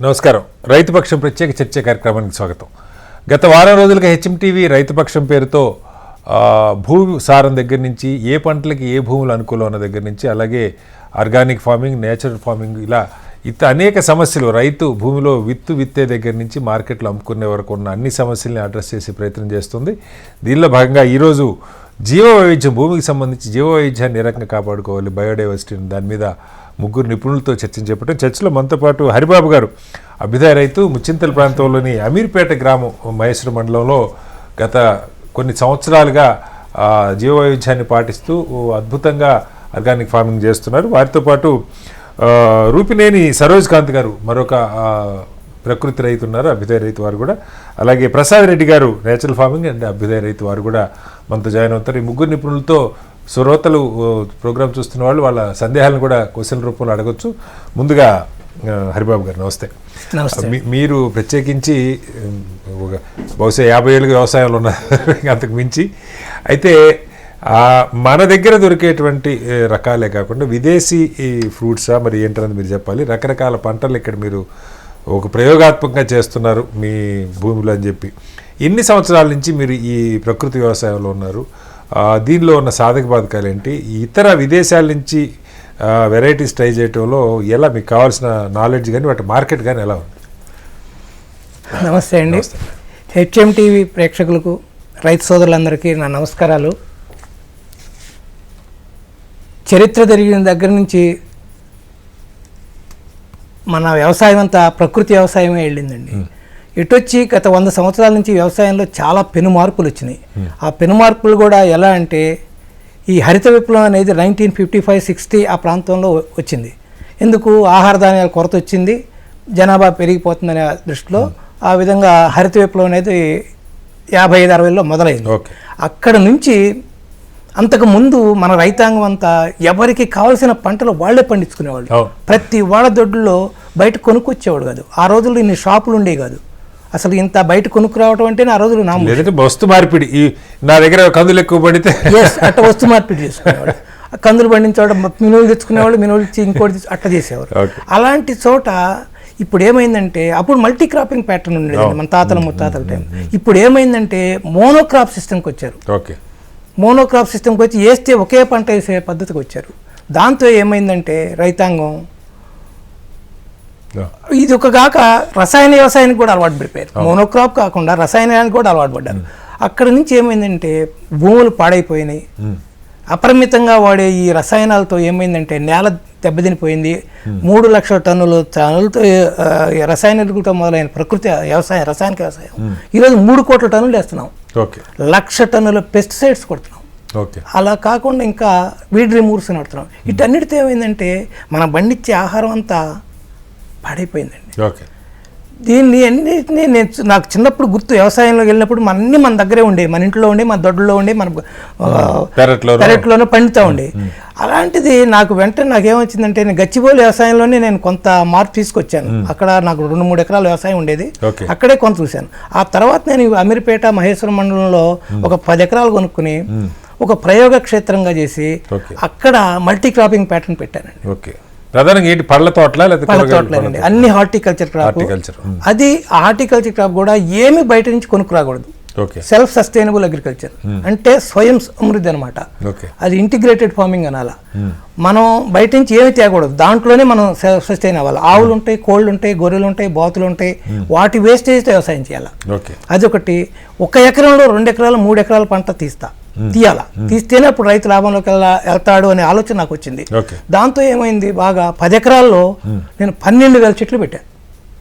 నమస్కారం. రైతుపక్షం ప్రత్యేక చర్చ కార్యక్రమానికి స్వాగతం. గత వారం రోజులుగా హెచ్ఎంటీవీ రైతుపక్షం పేరుతో భూ సారం దగ్గర నుంచి ఏ పంటలకి ఏ భూములు అనుకూలం అన్న దగ్గర నుంచి అలాగే ఆర్గానిక్ ఫార్మింగ్, నేచురల్ ఫార్మింగ్ ఇలా అనేక సమస్యలు రైతు భూమిలో విత్తే దగ్గర నుంచి మార్కెట్లో అమ్ముకునే వరకు ఉన్న అన్ని సమస్యల్ని అడ్రస్ చేసే ప్రయత్నం చేస్తుంది. దీనిలో భాగంగా ఈరోజు జీవ వైవిధ్యం, భూమికి సంబంధించి జీవ వైవిధ్యాన్ని ఏ రకంగా కాపాడుకోవాలి, బయోడైవర్సిటీని, దాని మీద ముగ్గురు నిపుణులతో చర్చించేపట్టు. చర్చలో మనతో పాటు హరిబాబు గారు, అభ్యుదయ రైతు, ముచ్చింతల ప్రాంతంలోని అమీర్పేట గ్రామం మహేశ్వర మండలంలో గత కొన్ని సంవత్సరాలుగా జీవ వైవిధ్యాన్ని పాటిస్తూ అద్భుతంగా ఆర్గానిక్ ఫార్మింగ్ చేస్తున్నారు. వారితో పాటు రూపినేని సరోజ్ కాంత్ గారు, మరొక ప్రకృతి రైతు ఉన్నారు, అభ్యుదయ రైతు వారు కూడా. అలాగే ప్రసాద్ రెడ్డి గారు, నేచురల్ ఫార్మింగ్ అండ్ అభ్యుదయ రైతు వారు కూడా మనతో జాయిన్ అవుతారు. ఈ ముగ్గురు నిపుణులతో శ్రోతలు ప్రోగ్రాం చూస్తున్న వాళ్ళు వాళ్ళ సందేహాలను కూడా క్వశ్చన్ రూపంలో అడగొచ్చు. ముందుగా హరిబాబు గారు నమస్తే. మీరు ప్రత్యేకించి బహుశా 50 ఏళ్ళుగా వ్యవసాయంలో ఉన్నారు, అంతకు మించి. అయితే మన దగ్గర దొరికేటువంటి రకాలే కాకుండా విదేశీ ఫ్రూట్సా మరి ఏంటన్నది మీరు చెప్పాలి. రకరకాల పంటలు ఇక్కడ మీరు ఒక ప్రయోగాత్మకంగా చేస్తున్నారు మీ భూమిలో అని చెప్పి. ఎన్ని సంవత్సరాల నుంచి మీరు ఈ ప్రకృతి వ్యవసాయంలో ఉన్నారు? దీనిలో ఉన్న సాధక బాధకాలు ఏంటి? ఇతర విదేశాల నుంచి వెరైటీస్ ట్రై చేయటంలో ఎలా మీకు కావాల్సిన నాలెడ్జ్ కానీ వాటి మార్కెట్ కానీ ఎలా ఉంది? నమస్తే అండి. హెచ్ఎంటీవీ ప్రేక్షకులకు, రైతు సోదరులందరికీ నా నమస్కారాలు. చరిత్ర జరిగిన దగ్గర నుంచి మన వ్యవసాయం అంతా ప్రకృతి వ్యవసాయమే వెళ్ళిందండి. ఇటొచ్చి గత 100 సంవత్సరాల నుంచి వ్యవసాయంలో చాలా పెను మార్పులు వచ్చినాయి. ఆ పెను మార్పులు కూడా ఎలా అంటే, ఈ హరిత విప్లవం అనేది 1955-60 ఆ ప్రాంతంలో వచ్చింది. ఎందుకు? ఆహార ధాన్యాల కొరత వచ్చింది, జనాభా పెరిగిపోతుందనే దృష్టిలో ఆ విధంగా హరిత విప్లవం అనేది 55-60లో మొదలైంది. అక్కడ నుంచి అంతకు ముందు మన రైతాంగం అంతా ఎవరికి కావాల్సిన పంటలు వాళ్లే పండించుకునేవాళ్ళు. ప్రతి వాళ్ళ దొడ్లో బయట కొనుక్కొచ్చేవాడు కాదు. ఆ రోజుల్లో ఇన్ని షాపులు ఉండేవి కాదు. అసలు ఇంత బయట కొనుక్కు రావడం అంటే ఆ రోజులు వస్తు మార్పిడి, నా దగ్గర కందులు ఎక్కువ పడితే అట్లా వస్తు మార్పిడి చేసుకునేవాడు. కందులు పండించేవాడు, మినువులు తెచ్చుకునేవాళ్ళు, మినువులు ఇచ్చి ఇంకోటి అట్లా చేసేవారు. అలాంటి చోట ఇప్పుడు ఏమైందంటే, అప్పుడు మల్టీ క్రాపింగ్ ప్యాటర్న్ ఉండేది మన తాతల ముత్తాతల టైం. ఇప్పుడు ఏమైందంటే మోనోక్రాప్ సిస్టమ్కి వచ్చారు. మోనోక్రాప్ సిస్టమ్కి వచ్చి వేస్తే ఒకే పంట వేసే పద్ధతికి వచ్చారు. దాంతో ఏమైందంటే రైతాంగం ఇది ఒక కాక రసాయన వ్యవసాయానికి కూడా అలవాటు పడిపోయారు. మోనోక్రాప్ కాకుండా రసాయనానికి కూడా అలవాటు పడ్డారు. అక్కడ నుంచి ఏమైందంటే భూములు పాడైపోయినాయి. అపరిమితంగా వాడే ఈ రసాయనాలతో ఏమైందంటే నేల దెబ్బతినిపోయింది. 3 లక్షల టన్నులతో రసాయనికులతో మొదలైన ప్రకృతి వ్యవసాయం, రసాయనిక వ్యవసాయం ఈరోజు 3 కోట్ల టన్నులు వేస్తున్నాం. 1 లక్ష టన్నుల పెస్టిసైడ్స్ కొడుతున్నాం. అలా కాకుండా ఇంకా వీడ్ రిమూవ్స్ నడుతున్నాం. వీటన్నిటితో ఏమైందంటే మనం పండించే ఆహారం అంతా పాడైపోయిందండి. దీన్ని అన్నిటినీ నాకు చిన్నప్పుడు గుర్తు, వ్యవసాయంలోకి వెళ్ళినప్పుడు అన్నీ మన దగ్గరే ఉండే, మన ఇంట్లో ఉండే, మన దొడ్లో ఉండే, మన పెరట్లోనే పండుతూ ఉండే. అలాంటిది నాకు వెంటనే నాకేమొచ్చిందంటే, నేను గచ్చిబౌలి వ్యవసాయంలోనే నేను కొంత మార్పు తీసుకొచ్చాను. అక్కడ నాకు 2-3 ఎకరాల వ్యవసాయం ఉండేది, అక్కడే కొంత చూశాను. ఆ తర్వాత నేను అమీర్పేట మహేశ్వర మండలంలో ఒక 10 ఎకరాలు కొనుక్కుని ఒక ప్రయోగ క్షేత్రంగా చేసి అక్కడ మల్టీ క్రాపింగ్ ప్యాటర్న్ పెట్టానండి. ప్రధానంగా ఏంటి? పళ్ళ తోటలేనండి, అన్ని హార్టికల్చర్ క్రాప్. అది హార్టికల్చర్ క్రాప్ కూడా ఏమి బయట నుంచి కొనుక్కురాకూడదు. సెల్ఫ్ సస్టైనబుల్ అగ్రికల్చర్ అంటే స్వయం సమృద్ధి అనమాట. అది ఇంటిగ్రేటెడ్ ఫార్మింగ్ అనాల. మనం బయట నుంచి ఏమి తేకూడదు, దాంట్లోనే మనం సెల్ఫ్ సస్టైన్ అవ్వాలి. ఆవులు ఉంటాయి, కోళ్ళు ఉంటాయి, గొర్రెలు ఉంటాయి, బాతులు ఉంటాయి, వాటి వేస్టేజ్తో వ్యవసాయం చేయాలి. అదొకటి. 1 ఎకరంలో 2 ఎకరాలు 3 ఎకరాల పంట తీయాల. తీస్తేనే అప్పుడు రైతు లాభంలోకి వెళ్తాడు అనే ఆలోచన నాకు వచ్చింది. దాంతో ఏమైంది, బాగా 10 ఎకరాల్లో నేను 12,000 చెట్లు పెట్టాను.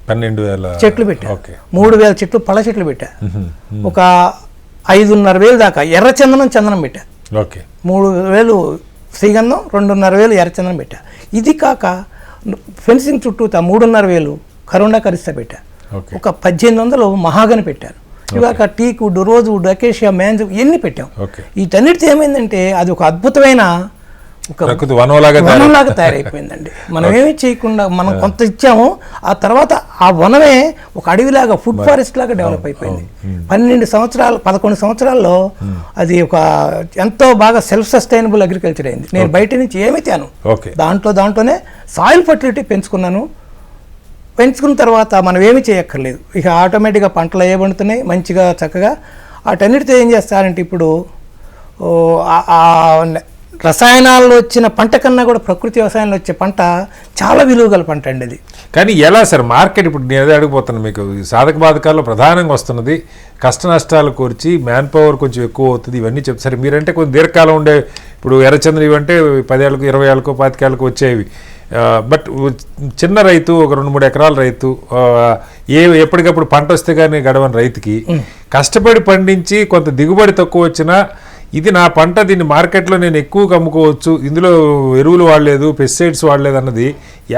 12,000 చెట్లు పెట్టా. 3,000 చెట్లు పళ్ళ చెట్లు పెట్టా. ఒక 5,500 దాకా చందనం పెట్టా. 3,000 శ్రీగంధం, 2,500 ఎర్రచందనం పెట్టా. ఇది కాక ఫెన్సింగ్ చుట్టూ 3,500 కరోనా కరిస్తా పెట్టా. ఒక 1,800 మహాగని పెట్టాను. ఇవాక teak wood, rose wood, acacia, mango ఇవన్నీ పెట్టాం. వీటన్నిటితో ఏమైందంటే అది ఒక అద్భుతమైన వనంలాగా తయారైపోయిందండి. మనం ఏమీ చేయకుండా మనం కొంత ఇచ్చాము, ఆ తర్వాత ఆ వనమే ఒక అడవిలాగా, ఫుడ్ ఫారెస్ట్ లాగా డెవలప్ అయిపోయింది. 11 సంవత్సరాల్లో అది ఒక ఎంతో బాగా సెల్ఫ్ సస్టైనబుల్ అగ్రికల్చర్ అయింది. నేను బయట నుంచి ఏమి తేను, దాంట్లోనే సాయిల్ ఫర్టిలిటీ పెంచుకున్నాను. పెంచుకున్న తర్వాత మనం ఏమీ చేయక్కర్లేదు, ఇక ఆటోమేటిక్గా పంటలు ఏ పండుతున్నాయి మంచిగా చక్కగా. వాటన్నిటితో ఏం చేస్తారంటే ఇప్పుడు రసాయనాల్లో వచ్చిన పంట కన్నా కూడా ప్రకృతి వ్యవసాయంలో వచ్చే పంట చాలా విలువ గల పంట అండి అది. కానీ ఎలా సార్ మార్కెట్ ఇప్పుడు నేను అదే అడిగిపోతున్నాను, మీకు సాధక బాధకాల్లో ప్రధానంగా వస్తున్నది కష్ట నష్టాలు కూర్చి మ్యాన్ పవర్ కొంచెం ఎక్కువ అవుతుంది ఇవన్నీ చెప్తారు. మీరంటే కొంచెం దీర్ఘకాలం ఉండే ఇప్పుడు ఎర్రచంద్ర ఇవంటే 10 ఏళ్ళకు 20 ఏళ్ళకు 25 ఏళ్ళకు వచ్చేవి. బట్ చిన్న రైతు ఒక 2-3 ఎకరాల రైతు ఎప్పటికప్పుడు పంట వస్తే కానీ గడవని రైతుకి కష్టపడి పండించి కొంత దిగుబడి తక్కువ వచ్చినా ఇది నా పంట, దీన్ని మార్కెట్లో నేను ఎక్కువగా అమ్ముకోవచ్చు, ఇందులో ఎరువులు వాడలేదు పెస్టిసైడ్స్ వాడలేదు అన్నది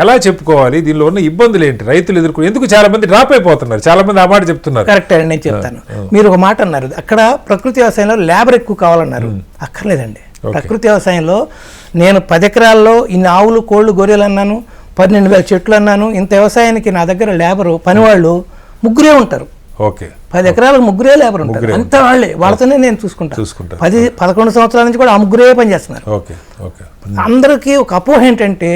ఎలా చెప్పుకోవాలి? దీనిలో ఉన్న ఇబ్బందులు ఏంటి రైతులు ఎదుర్కొని? ఎందుకు చాలా మంది డ్రాప్ అయిపోతున్నారు, చాలా మంది ఆ మాట చెప్తున్నారు. కరెక్ట్ అండి, నేను చెప్తాను. మీరు ఒక మాట అన్నారు, అక్కడ ప్రకృతి వ్యవసాయంలో లేబర్ ఎక్కువ కావాలన్నారు. అక్కర్లేదండి. ప్రకృతి వ్యవసాయంలో నేను 10 ఎకరాల్లో ఇన్ని ఆవులు కోళ్ళు గొర్రెలు అన్నాను, 12,000 చెట్లు అన్నాను. ఇంత వ్యవసాయానికి నా దగ్గర లేబరు పనివాళ్ళు 3 ఉంటారు. ఓకే, 10 ఎకరాలకు 3 లేబర్ ఉంటారు, అంతా వాళ్ళతోనే నేను చూసుకుంటాను. 10-11 సంవత్సరాల నుంచి కూడా ఆ 3 పనిచేస్తున్నారు. అందరికీ ఒక అపోహ ఏంటంటే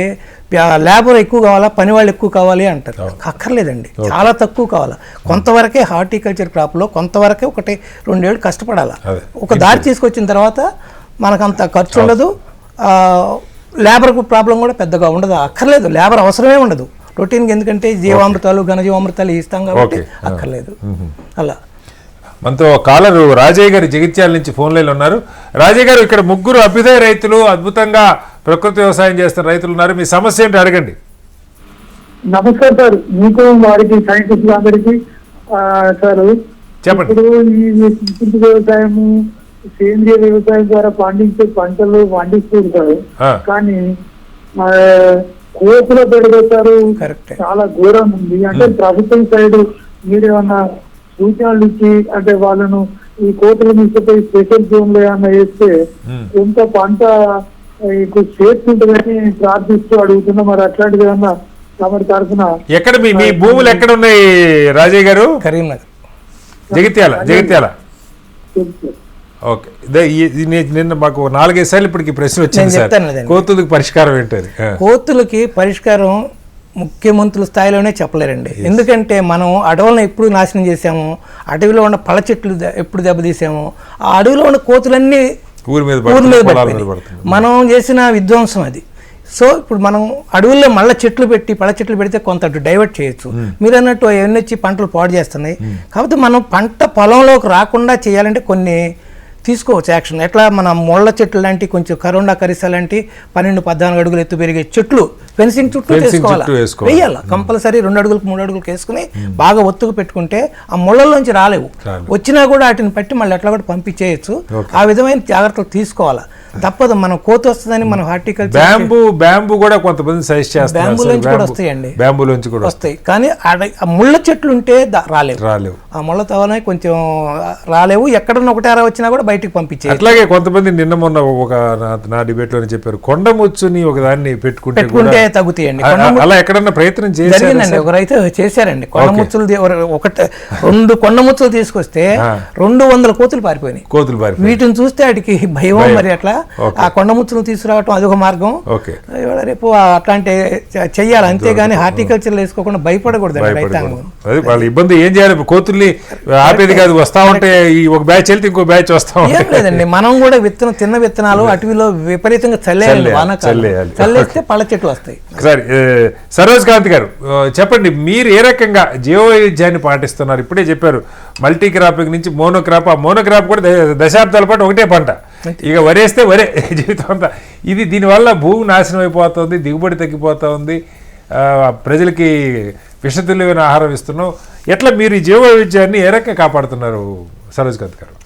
లేబర్ ఎక్కువ కావాలా, పని వాళ్ళు ఎక్కువ కావాలి అంటారు. అక్కర్లేదండి, చాలా తక్కువ కావాలా. కొంతవరకే హార్టికల్చర్ క్రాప్లో కొంతవరకే 1-2 ఏళ్ళు కష్టపడాలా. ఒక దారి తీసుకొచ్చిన తర్వాత మనకంత ఖర్చు ఉండదు, లేబర్ ప్రాబ్లం కూడా పెద్దగా ఉండదు. అక్కర్లేదు, లేబర్ అవసరమే ఉండదు రొటీన్గా, ఎందుకంటే జీవామృతాలు ఘనజీవామృతాలు ఇస్తాం కాబట్టి అక్కర్లేదు. అలా మనతో కాలరు రాజయ్య గారు జగిత్యాల నుంచి ఫోన్ లైన్లో ఉన్నారు. రాజయ్య గారు, ఇక్కడ 3 అభ్యుదయ రైతులు అద్భుతంగా ప్రకృతి వ్యవసాయం చేస్తున్న రైతులు ఉన్నారు, మీ సమస్య ఏంటి అడగండి. నమస్కారం సార్, మీకు వారికి సైంటిస్టులు అందరికీ. సార్ చెప్పండి. ఇప్పుడు ఈ ప్రకృతి వ్యవసాయము సేంద్రియ వ్యవసాయం ద్వారా పండించే పంటలు పండిస్తుంటారు, కానీ కోతుల పెరుగుతారు చాలా ఘోరం ఉంది. అంటే ప్రభుత్వం సైడ్ మీరేమన్నా సూచనలు ఇచ్చి అంటే వాళ్ళను ఈ కోతుల తీసుకుపోయి స్పెషల్ జోన్ లో ఏమన్నా వేస్తే కొంత పంట సేఫ్ ఉంటుందని ప్రార్థిస్తూ అడుగుతున్నా. మరి అట్లాంటిది ఏమన్నా తమరి తరఫున? ఎక్కడ మీ భూములు ఎక్కడ ఉన్నాయి రాజయ్య గారు? కరీంనగర్, జగిత్యాల. ఓకే, నిన్న మాకు 4-5 సార్లు ఇప్పటికి ప్రశ్న వచ్చింది సార్, కోతులకి పరిష్కారం ఏంటది? కోతులకి పరిష్కారం ముఖ్యమంత్రుల స్థాయిలోనే చెప్పలేరండి. ఎందుకంటే మనం అడవులను ఎప్పుడు నాశనం చేసాము, అడవిలో ఉన్న పళ్ళ చెట్లు ఎప్పుడు దెబ్బతీసాము, ఆ అడవిలో ఉన్న కోతులన్నీ ఊరి మీద మనం చేసిన విధ్వంసం అది. సో ఇప్పుడు మనం అడవుల్లో మళ్ళీ పళ్ళ చెట్లు పెడితే కొంత డైవర్ట్ చేయొచ్చు. మీరు అన్నట్టు అవన్నీ వచ్చి పంటలు పాడు చేస్తున్నాయి. కాబట్టి మనం పంట పొలంలోకి రాకుండా చేయాలంటే కొన్ని తీసుకోవచ్చు యాక్షన్. ఎట్లా మన ముళ్ళ చెట్లు లాంటి కొంచెం కరోండా కరిస లాంటి 12-14 అడుగులు ఎత్తు పెరిగే చెట్లు ఫెన్సింగ్ చుట్టూ వేయాలి కంపల్సరీ. 2 అడుగులకు 3 అడుగులకు వేసుకుని బాగా ఒత్తుకు పెట్టుకుంటే ఆ ముళ్ళలోంచి రాలేవు, వచ్చినా కూడా వాటిని పట్టి మళ్ళీ ఎట్లా కూడా పంపించేయచ్చు. ఆ విధమైన జాగ్రత్తలు తీసుకోవాలా, తప్పదు. మనం కోత వస్తుందని మనం హార్టికల్చర్ బ్యాంబూ కూడా కొంతమంది సజెస్ట్ చేస్తారు, బ్యాంబూలోంచి కూడా వస్తాయండి, బ్యాంబూలోంచి కూడా వస్తాయి. కానీ ఆ ముళ్ళ చెట్లు ఉంటే రాలేవు, ఆ ముళ్ళ తవనే కొంచెం రాలేవు. ఎక్కడన్నా ఒకటి అర వచ్చినా కూడా బయటకు పంపించే. అట్లాగే కొంతమంది నిన్న మొన్న ఒక నా డిబేట్ లోనే చెప్పారు, కొండముచ్చుని ఒక దాన్ని పెట్టుకుంటే తగ్గుతాయండి. అలా ఎక్కడన్నా ప్రయత్నం జరిగిందండి, ఒక రైతు చేశారండి. కొండముచ్చులు 2 కొండముచ్చులు తీసుకొస్తే 200 కోతులు పారిపోయినాయి. వీటిని చూస్తే వాటికి భయం. మరి అట్లా ఆ కొండముచ్చులు తీసుకురావటం అదొక మార్గం. రేపు అట్లాంటి చెయ్యాలి, అంతేగాని హార్టికల్చర్ వేసుకోకుండా భయపడకూడదు రైతాంగం. వాళ్ళ ఇబ్బంది ఏం చేయాలి, కోతుల్ని ఆపేది కాదు, వస్తా ఉంటే ఒక బ్యాచ్ వెళ్తే ఇంకో బ్యాచ్ వస్తా ఏం లేదండి. మనం కూడా తిన్న విత్తనాలు అటవీలో విపరీతంగా చల్లేయాలి, చల్లేస్తే పళ్ళ చెట్లు వస్తాయి. సరే, సరోజ్ కాంతి గారు చెప్పండి, మీరు ఏ రకంగా జీవ వైవిధ్యాన్ని పాటిస్తున్నారు? ఇప్పుడే చెప్పారు మల్టీ క్రాపింగ్ నుంచి మోనోక్రాప్. ఆ మోనోక్రాప్ కూడా దశాబ్దాల పాటు ఒకటే పంట, ఇక వరేస్తే వరే జీవితం అంతా. దీనివల్ల భూమి నాశనం అయిపోతుంది, దిగుబడి తగ్గిపోతూ ఉంది, ప్రజలకి విషతుల్యమైన ఆహారం ఇస్తున్నాం. ఎట్లా మీరు ఈ జీవ వైవిధ్యాన్ని ఏ రకంగా కాపాడుతున్నారు సరోజ్ కాంతి గారు?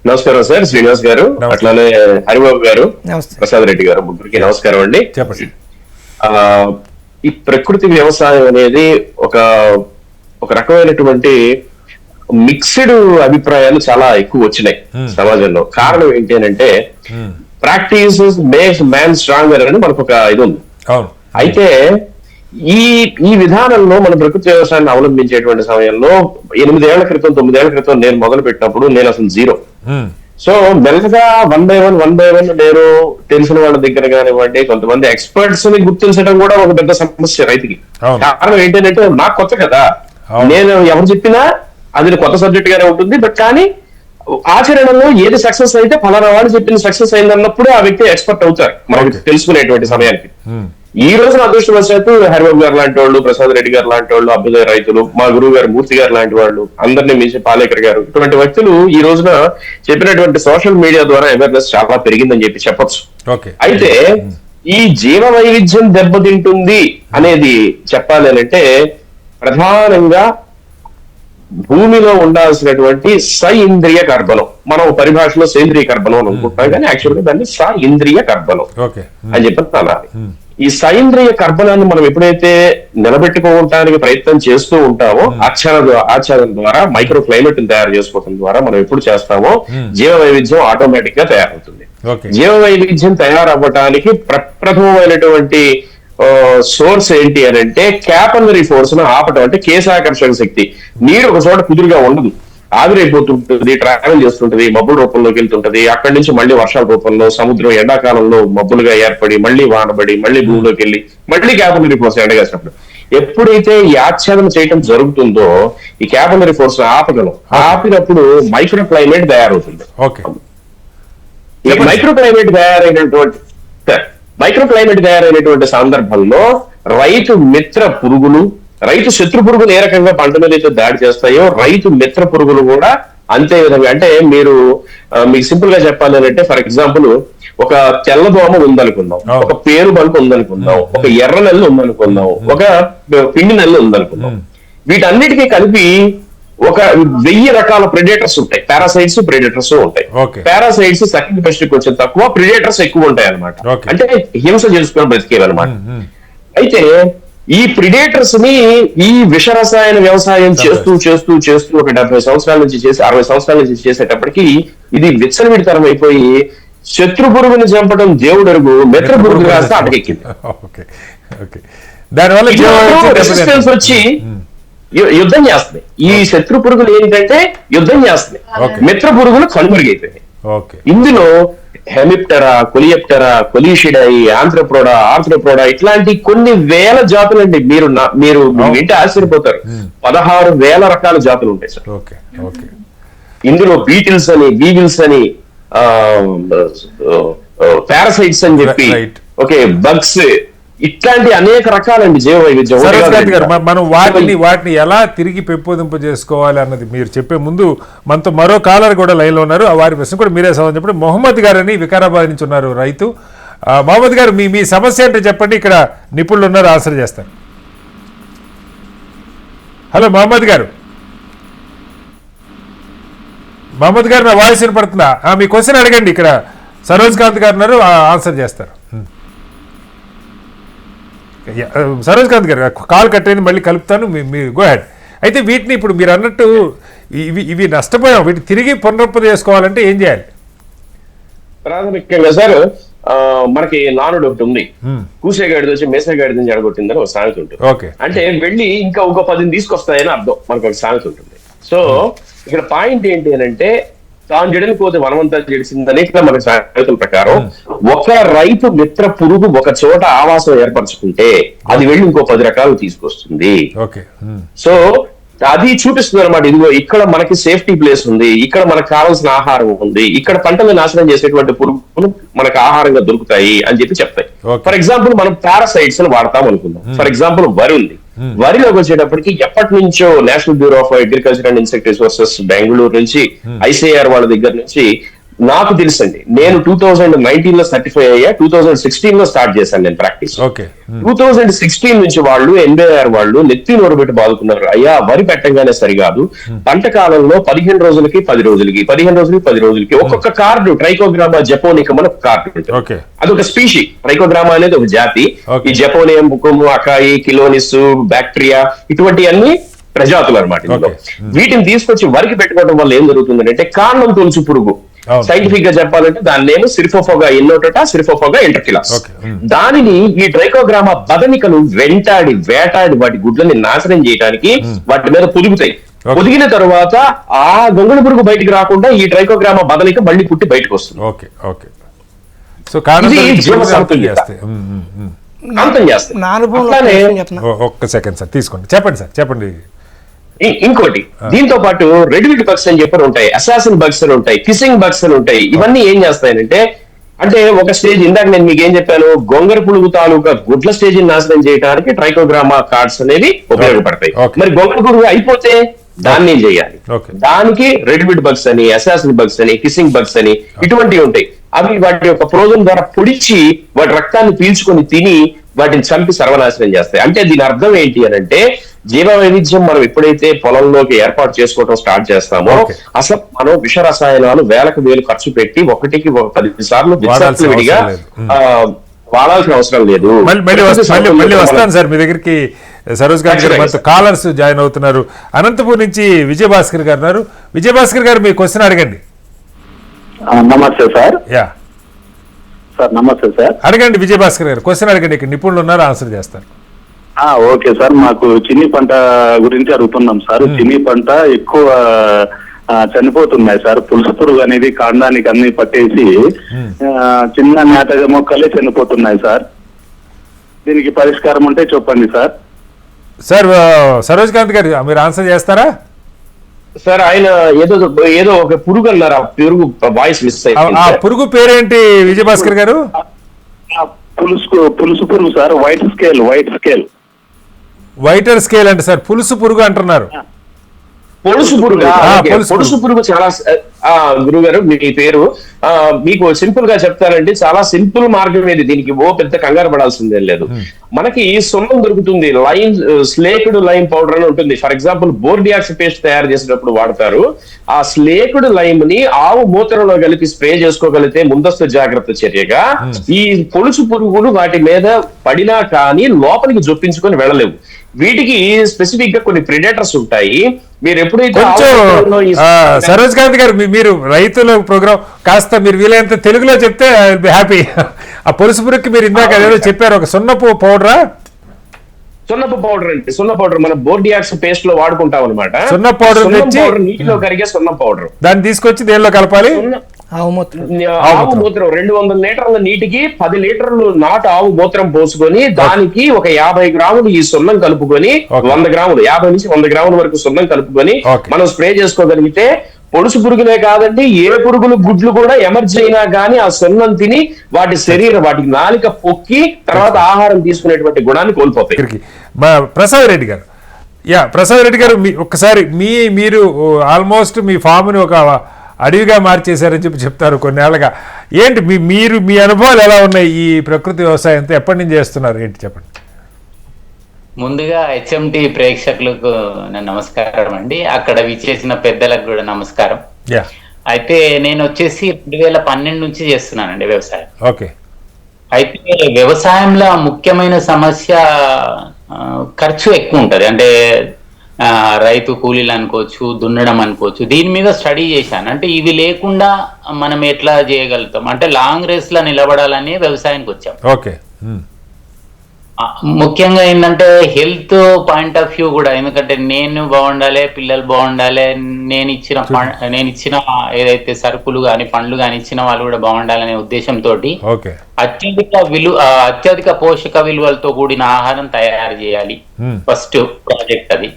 నమస్కారం సార్, శ్రీనివాస్ గారు, అట్లానే హరిబాబు గారు, ప్రసాద్ రెడ్డి గారు, ముగ్గురికి నమస్కారం అండి. చెప్పండి. ఈ ప్రకృతి వ్యవసాయం అనేది ఒక రకమైనటువంటి మిక్స్డ్ అభిప్రాయాలు చాలా ఎక్కువ వచ్చినాయి సమాజంలో. కారణం ఏంటి అంటే ప్రాక్టీస్ మేక్స్ మ్యాన్ స్ట్రాంగర్ అని మనకు ఒక ఇది ఉంది. అయితే ఈ విధానంలో మన ప్రకృతి వ్యవసాయాన్ని అవలంబించేటువంటి సమయంలో 8 ఏళ్ల క్రితం 9 ఏళ్ల క్రితం నేను మొదలు పెట్టినప్పుడు నేను అసలు 0. సో మెల్లగా వన్ బై వన్ నేను తెలిసిన వాళ్ళ దగ్గర కానివ్వండి, కొంతమంది ఎక్స్పర్ట్స్ ని గుర్తించడం కూడా ఒక పెద్ద సమస్య రైతుకి. కారణం ఏంటంటే నాకు కొత్త కదా, నేను ఎవరు చెప్పినా అది కొత్త సబ్జెక్ట్ గానే ఉంటుంది. బట్ కానీ ఆచరణలో ఏది సక్సెస్ అయితే ఫలానా వాడు చెప్పిన సక్సెస్ అయింది అన్నప్పుడు ఆ వ్యక్తి ఎక్స్పర్ట్ అవుతారు మనకి తెలుసుకునేటువంటి సమయానికి. ఈ రోజున అదృష్టవశాత్తు హరిబాబు గారు లాంటి వాళ్ళు, ప్రసాద్ రెడ్డి గారు లాంటి వాళ్ళు, అభ్యుదయ రైతులు, మా గురువు గారు మూర్తి గారు లాంటి వాళ్ళు, అందరినీ మించి పాలేకర్ గారు, ఇటువంటి వ్యక్తులు ఈ రోజున చెప్పినటువంటి సోషల్ మీడియా ద్వారా అవేర్నెస్ చాలా పెరిగిందని చెప్పి చెప్పొచ్చు. అయితే ఈ జీవ వైవిధ్యం దెబ్బతింటుంది అనేది చెప్పాలి అంటే ప్రధానంగా భూమిలో ఉండాల్సినటువంటి ఇంద్రియ కర్బనం, మనం పరిభాషలో సేంద్రియ కర్బనం అని అనుకుంటాం కానీ యాక్చువల్ గా దాన్ని ఇంద్రియ కర్బనం అని చెప్పి అనాలి. ఈ ఇంద్రియ కర్బనాన్ని మనం ఎప్పుడైతే నిలబెట్టుకోవడానికి ప్రయత్నం చేస్తూ ఉంటామో ఆచ్ఛాదన ద్వారా, మైక్రో క్లైమేట్ తయారు చేసుకోవడం ద్వారా మనం ఎప్పుడు చేస్తామో జీవ వైవిధ్యం ఆటోమేటిక్ గా తయారవుతుంది. జీవ వైవిధ్యం తయారవ్వటానికి ప్రప్రథమైనటువంటి సోర్స్ ఏంటి అని అంటే క్యాపల్లరీ ఫోర్స్ ను ఆపటం, అంటే కేశాకర్షణ శక్తి. నీరు ఒక చోట కుదురుగా ఉండదు, ఆవిరైపోతుంటది, ట్రావెల్ చేస్తుంటది, మబ్బుల రూపంలోకి వెళ్తుంటది. అక్కడి నుంచి మళ్ళీ వర్షాల రూపంలో సముద్రం ఎండాకాలంలో మబ్బులుగా ఏర్పడి మళ్ళీ వానబడి మళ్ళీ భూమిలోకి వెళ్ళి మళ్ళీ క్యాపల్లరీ ఫోర్స్ ఎండగాసినప్పుడు ఎప్పుడైతే ఈ ఆచ్ఛాదన చేయటం జరుగుతుందో ఈ క్యాపల్లరీ ఫోర్స్ ఆపగలం. ఆపినప్పుడు మైక్రో క్లైమేట్ తయారవుతుంది. ఈ మైక్రో క్లైమేట్ తయారైనటువంటి సందర్భంలో రైతు మిత్ర పురుగులు, రైతు శత్రు పురుగులు ఏ రకంగా పంట మీద అయితే దాడి చేస్తాయో రైతు మిత్ర పురుగులు కూడా అంతే విధంగా. అంటే మీకు సింపుల్ గా చెప్పాలి అంటే ఫర్ ఎగ్జాంపుల్ ఒక తెల్లదోమ ఉందనుకుందాం, ఒక పేరు బంకు ఉందనుకుందాం, ఒక ఎర్ర నెల్లు ఉందనుకుందాం, ఒక పిండి నెల్లు ఉందనుకుందాం. వీటన్నిటికీ కలిపి ఒక 1000 రకాల ప్రెడేటర్స్ ఉంటాయి. పారాసైట్స్, ప్రెడేటర్స్ ఉంటాయి. పారాసైట్స్ సెకండ్ పెస్ట్ కొంచెం తక్కువ, ప్రెడేటర్స్ ఎక్కువ ఉంటాయి అనమాట. అంటే హింస చేసుకుని బ్రతికేవన్నమాట. అయితే ఈ ప్రిడేటర్స్ ని ఈ విష రసాయన వ్యవసాయం చేస్తూ చేస్తూ చేస్తూ ఒక 70 సంవత్సరాల నుంచి చేసి 60 సంవత్సరాల నుంచి చేసేటప్పటికి ఇది విచ్చలవిడితనం అయిపోయి శత్రు పురుగుని చంపడం దేవుడరుగు, మిత్ర పురుగు రాస్తే అటకెక్కింది. రెసిస్టెన్స్ వచ్చి యుద్ధం చేస్తున్నాయి. ఈ శత్రు పురుగులు ఏంటంటే యుద్ధం చేస్తున్నాయి, మిత్ర పురుగులు కనుమరుగైపోయినాయి. ఇందులో హెమిప్టెరా, కొలియప్టెరా, కొలిషిడై, ఆర్థ్రోప్రోడా ఇట్లాంటి కొన్ని వేల జాతులు అండి. మీరు వింటే ఆశ్చర్యపోతారు. 16,000 రకాల జాతులు ఉంటాయి సార్. ఇందులో బీటిల్స్ అని, బీగిల్స్ అని, పారాసైట్స్ అని చెప్పి, బగ్స్, ఇట్లాంటి అనేక రకాలండి జీవ వైవిధ్యం. మనం వాటిని ఎలా తిరిగి పెంపొందింపు చేసుకోవాలి అన్నది మీరు చెప్పే ముందు మనతో మరో కాలర్ కూడా లైన్ లో ఉన్నారు. వారి ప్రశ్న కూడా మీరే సమాధానం చెప్పండి. మొహమ్మద్ గారు అని వికారాబాద్ నుంచి ఉన్నారు రైతు. మొహమ్మద్ గారు మీ సమస్య అంటే చెప్పండి, ఇక్కడ నిపుణులు ఉన్నారు, ఆన్సర్ చేస్తారు. హలో మొహమ్మద్ గారు. మొహమ్మద్ గారు నా వాయిస్ వినపడుతుందా? మీ క్వశ్చన్ అడగండి. ఇక్కడ సరోజ్ కాంత్ గారు ఉన్నారు, ఆన్సర్ చేస్తారు. సరోజ్ కాంత్ గారు కాల్ కట్ అయింది, మళ్ళీ కలుపుతాను, మీరు గో హెడ్. అయితే వీటిని ఇప్పుడు మీరు అన్నట్టు ఇవి నష్టపోయాం, వీటిని తిరిగి పునరుత్పత్తి చేసుకోవాలంటే ఏం చేయాలి? ప్రాథమికంగా సార్ మనకి నానుడు ఒకటి ఉంది, కూసేగాడిది వచ్చి మేసేగాడిది నుంచి అడగొట్టిందని ఒక సామెత ఉంటుంది. అంటే వెళ్ళి ఇంకా ఒక 10 తీసుకొస్తాయని అర్థం, మనకు ఒక సామెత ఉంటుంది. సో ఇక్కడ పాయింట్ ఏంటి అని అంటే తాను జడని పోతే వనమంతా జడిసిందని మన సామెతల ప్రకారం ఒక రైతు మిత్ర పురుగు ఒక చోట ఆవాసం ఏర్పరచుకుంటే అది వెళ్ళి ఇంకో 10 రకాలు తీసుకొస్తుంది. సో అది చూపిస్తుంది అనమాట. ఇదిగో ఇక్కడ మనకి సేఫ్టీ ప్లేస్ ఉంది, ఇక్కడ మనకు కావాల్సిన ఆహారం ఉంది, ఇక్కడ పంటలు నాశనం చేసేటువంటి పురుగులు మనకు ఆహారంగా దొరుకుతాయి అని చెప్పి చెప్తాయి. ఫర్ ఎగ్జాంపుల్ మనం పారాసైట్స్ ని వాడతాం అనుకుందాం. ఫర్ ఎగ్జాంపుల్ వరి ఉంది. వరిలోకి వచ్చేటప్పటికి ఎప్పటి నుంచో national bureau of agriculture and insect resources Bengaluru నుంచి, ఐసీఆర్ వాళ్ళ దగ్గర నుంచి నాకు తెలుసండి. నేను 2019 లో సర్టిఫై అయ్యా, 2016 లో స్టార్ట్ చేశాను నేను ప్రాక్టీస్. 2016 నుంచి వాళ్ళు NBR వాళ్ళు నెత్తి నోరు పెట్టి బాదుకున్నారు. అయ్యా వరి పెట్టంగానే సరికాదు, పంట కాలంలో 15 రోజులకి 10 రోజులకి 15 రోజులకి 10 రోజులకి ఒక్కొక్క కార్డు ట్రైకోగ్రామా జపోనికం అని ఒక కార్డు ఉంటుంది. అదొక స్పీషీ. ట్రైకోగ్రామా అనేది ఒక జాతి. ఈ జపోనియం, బుకుము, అకాయి, కిలోనిస్, బ్యాక్టీరియా ఇటువంటి అన్ని ప్రజాతులు అనమాట. వీటిని తీసుకొచ్చి వరికి పెట్టుకోవడం వల్ల ఏం జరుగుతుందంటే కాండం తొలుచు పురుగు, సైంటిఫిక్ గా చెప్పాలంటే దాని నేమ్ సిరిఫోఫోగా ఇన్నోటోటా, సిరిఫోఫోగా ఇంటర్కిలాస్. దానిని ఈ ట్రైకోగ్రామా బదనికలు వేటాడి వాటి గుడ్లని నాశనం చేయడానికి వాటి మీద పొదుగుతాయి. పొదిగిన తర్వాత ఆ గొంగళి పురుగు బయటికి రాకుండా ఈ ట్రైకోగ్రామా బదనిక మళ్ళీ పుట్టి బయటకు వస్తుంది. Okay okay. సో కారణం ఒక్క సెకండ్ సార్ తీసుకోండి, చెప్పండి. ఇంకోటి దీంతో పాటు రెడ్ విడ్ బగ్స్ అని చెప్పి ఉంటాయి, అసాసిన్ బగ్స్ అని ఉంటాయి, కిసింగ్ బగ్స్ అని ఉంటాయి. ఇవన్నీ ఏం చేస్తాయంటే అంటే ఒక స్టేజ్ ఇందాక నేను మీకు ఏం చెప్పాను, గొంగర పురుగు తాలూకా గుడ్ల స్టేజ్ నాశనం చేయడానికి ట్రైకోగ్రామా కార్డ్స్ అనేవి ఉపయోగపడతాయి. మరి గొంగర పురుగు అయిపోతే దాన్ని ఏం చేయాలి? దానికి రెడ్ విడ్ బగ్స్ అని, అసాసిన్ బగ్స్ అని, కిసింగ్ బగ్స్ అని ఇటువంటివి ఉంటాయి. అవి వాటి యొక్క ప్రోజన్ ద్వారా పొడిచి వాటి రక్తాన్ని పీల్చుకొని తిని వాటిని చంపి సర్వనాశనం చేస్తాయి. అంటే దీని అర్థం ఏంటి అని అంటే జీవ వైవిధ్యం మనం ఎప్పుడైతే పొలంలోకి ఏర్పాటు చేసుకోవడం స్టార్ట్ చేస్తామో అసలు మనం విష రసాయనాలు వేలకు వేలు ఖర్చు పెట్టి 1కి 10 సార్లు విడిగా వాడాల్సిన అవసరం లేదు. మళ్ళీ వస్తాను సార్ మీ దగ్గరికి. సరోజ్ గారు కాలర్స్ జాయిన్ అవుతున్నారు. అనంతపూర్ నుంచి విజయభాస్కర్ గారు ఉన్నారు. విజయభాస్కర్ గారు మీ క్వశ్చన్ అడగండి. నమస్తే సార్. సార్ నమస్తే సార్. అడగండి విజయభాస్కర్ గారు, క్వశ్చన్ అడగండి. ఇక్కడ నిపుణులు ఉన్నారు, ఆన్సర్ చేస్తారు. ఓకే సార్, మాకు చిన్ని పంట గురించి అడుగుతున్నాం సార్. చిన్ని పంట ఎక్కువ చనిపోతున్నాయి సార్. పులుసు పురుగు అనేది కాండానికి అన్ని పట్టేసి చిన్న నేత మొక్కలే చనిపోతున్నాయి సార్. దీనికి పరిష్కారం ఉంటే చెప్పండి సార్. సార్ సరోజ్ కాంత్ గారు మీరు ఆన్సర్ చేస్తారా? సార్ ఆయన ఏదో ఒక పురుగు అన్నారు, ఆ పురుగు వాయిస్ మిస్ అయింది. ఆ పురుగు పేరేంటి విజయభాస్కర్ గారు? పులుసు పురుగు సార్. వైటర్ స్కేల్ అంటే సార్ పులుసు పురుగు అంటున్నారు. పొలుసు పురుగు చాలా గురువు గారు మీ పేరు మీకు సింపుల్ గా చెప్తానండి. చాలా సింపుల్ మార్గం ఏది, దీనికి పెద్ద కంగారు పడాల్సిందేం లేదు. మనకి సున్నం దొరుకుతుంది, స్లేక్డ్ లైమ్ పౌడర్ అని ఉంటుంది. ఫర్ ఎగ్జాంపుల్ బోర్డియాక్స్ పేస్ట్ తయారు చేసేటప్పుడు వాడతారు. ఆ స్లేక్డ్ లైమ్ ని ఆవు మూత్రంలో కలిపి స్ప్రే చేసుకోగలిగితే ముందస్తు జాగ్రత్త చర్యగా ఈ పొలుసు పురుగులు వాటి మీద పడినా కానీ లోపలికి జొప్పించుకొని వెళ్ళలేవు. వీటికి స్పెసిఫిక్ గా కొన్ని ప్రిడేటర్స్ ఉంటాయి. మీరు ఎప్పుడైతే సరోజ్ కాంత్ గారు మీరు రైతుల ప్రోగ్రామ్ కాస్త మీరు వీలైనంత తెలుగులో చెప్తే ఐ విల్ బి హ్యాపీ. ఆ పొలుసు పురుగుకి మీరు ఇందాక ఏదో చెప్పారు, ఒక సున్నపు పౌడరా? సున్నపు పౌడర్ అంటే సున్న పౌడర్ మన బోర్డియాక్స్ పేస్ట్ లో వాడుకుంటాం అనమాట. సున్న పౌడర్ నీటిలో కరిగే సున్న పౌడర్ దాన్ని తీసుకొచ్చి దేనిలో కలపాలి? ఆవు మూత్రం 200 లీటర్ల నీటికి 10 లీటర్లు నాటు ఆవు మూత్రం పోసుకొని దానికి ఒక 50 గ్రాములు ఈ సున్నం కలుపుకొని 100 గ్రాములు 50 నుంచి 100 గ్రాముల వరకు సున్నం కలుపుకొని మనం స్ప్రే చేసుకోగలిగితే పొడుసు పురుగులే కాదండి, ఏ పురుగులు గుడ్లు కూడా ఎమర్జీ అయినా గానీ ఆ సున్నం తిని వాటి వాటికి నాలిక పొక్కి తర్వాత ఆహారం తీసుకునేటువంటి గుణాన్ని కోల్పోతాయి. ప్రసాద్ రెడ్డి గారు, ప్రసాద్ రెడ్డి గారు ఒక్కసారి మీరు ఆల్మోస్ట్ మీ ఫామ్ ని ఒక అడవిగా మార్చేశారని చెప్తారు కొన్నేళ్లుగా. ఏంటి మీ అనుభవాలు ఎలా ఉన్నాయి ఈ ప్రకృతి వ్యవసాయంతో? ఎప్పటి నుంచి చేస్తున్నారు ఏంటి చెప్పండి. ముందుగా HMT ప్రేక్షకులకు నమస్కారం అండి, అక్కడ విచ్చేసిన పెద్దలకు కూడా నమస్కారం. అయితే నేను వచ్చేసి 2012 నుంచి చేస్తున్నానండి వ్యవసాయం. ఓకే. అయితే వ్యవసాయంలో ముఖ్యమైన సమస్య ఖర్చు ఎక్కువ ఉంటది. అంటే రైతు కూలీలు అనుకోవచ్చు, దున్నడం అనుకోవచ్చు. దీని మీద స్టడీ చేశాను. అంటే ఇవి లేకుండా మనం ఎట్లా చేయగలుగుతాం, అంటే లాంగ్ రేస్ లో నిలబడాలని వ్యవసాయానికి వచ్చాం. ఓకే. ముఖ్యంగా ఏంటంటే హెల్త్ పాయింట్ ఆఫ్ వ్యూ కూడా, ఎందుకంటే నేను బాగుండాలి, పిల్లలు బాగుండాలి, నేను ఇచ్చిన ఏదైతే సరుకులు గాని పండ్లు గాని ఇచ్చిన వాళ్ళు కూడా బాగుండాలనే ఉద్దేశంతో అత్యధిక పోషక విలువలతో కూడిన ఆహారం తయారు చేయాలి ఫస్ట్ ప్రాజెక్ట్ అది.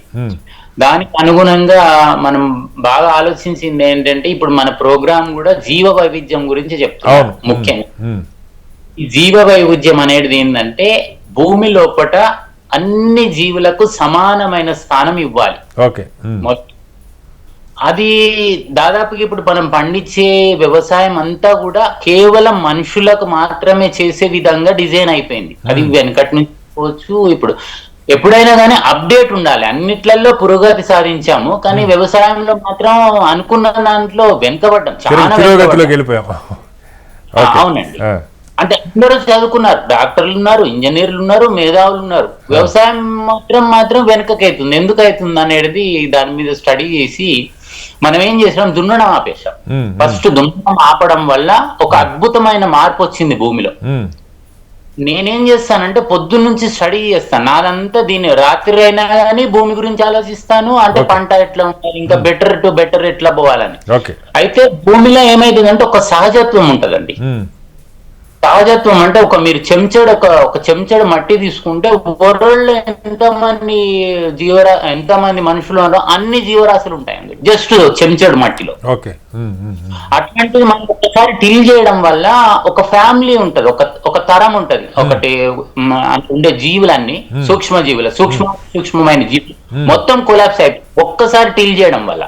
దానికి అనుగుణంగా మనం బాగా ఆలోచించింది ఏంటంటే ఇప్పుడు మన ప్రోగ్రామ్ కూడా జీవ వైవిధ్యం గురించి చెప్తున్నాం. ముఖ్యంగా ఈ జీవ వైవిధ్యం అనేది ఏంటంటే భూమి లోపట అన్ని జీవులకు సమానమైన స్థానం ఇవ్వాలి. అది దాదాపుగా ఇప్పుడు మనం పండించే వ్యవసాయం అంతా కూడా కేవలం మనుషులకు మాత్రమే చేసే విధంగా డిజైన్ అయిపోయింది. అది వెనకటి నుంచి పోవచ్చు. ఇప్పుడు ఎప్పుడైనా కానీ అప్డేట్ ఉండాలి. అన్నిట్లలో పురోగతి సాధించాము, కానీ వ్యవసాయంలో మాత్రం అనుకున్న దాంట్లో వెనుకబడ్డాం, చాలా. అవునండి. అంటే అందరూ చదువుకున్నారు, డాక్టర్లు ఉన్నారు, ఇంజనీర్లు ఉన్నారు, మేధావులు ఉన్నారు. వ్యవసాయం మాత్రం వెనకకైతుంది. ఎందుకు అవుతుంది అనేది దాని మీద స్టడీ చేసి మనం ఏం చేసాం, దున్నడం ఆపేశాం. ఫస్ట్ దున్నడం ఆపడం వల్ల ఒక అద్భుతమైన మార్పు వచ్చింది భూమిలో. నేనేం చేస్తానంటే పొద్దున్నుంచి స్టడీ చేస్తాను. నాదంతా దీన్ని రాత్రి అయినా కానీ భూమి గురించి ఆలోచిస్తాను, అంటే పంట ఎట్లా ఉండాలి, ఇంకా బెటర్ ఎట్లా పోవాలని. అయితే భూమిలో ఏమైతుందంటే ఒక సహజత్వం ఉంటదండి. సహజత్వం అంటే మీరు ఒక చెంచాడు మట్టి తీసుకుంటే వరల్డ్ ఎంతమంది మనుషులు ఉన్నారో అన్ని జీవరాశులు ఉంటాయండి జస్ట్ చెంచాడు మట్టిలో. అట్లాంటిది మనం ఒకసారి టిల్ చేయడం వల్ల ఒక ఫ్యామిలీ ఉంటది, ఒక తరం ఉంటది. ఒకటి ఉండే జీవులన్నీ సూక్ష్మమైన జీవులు మొత్తం కొలాప్స్ అయిపోయి ఒక్కసారి టిల్ చేయడం వల్ల.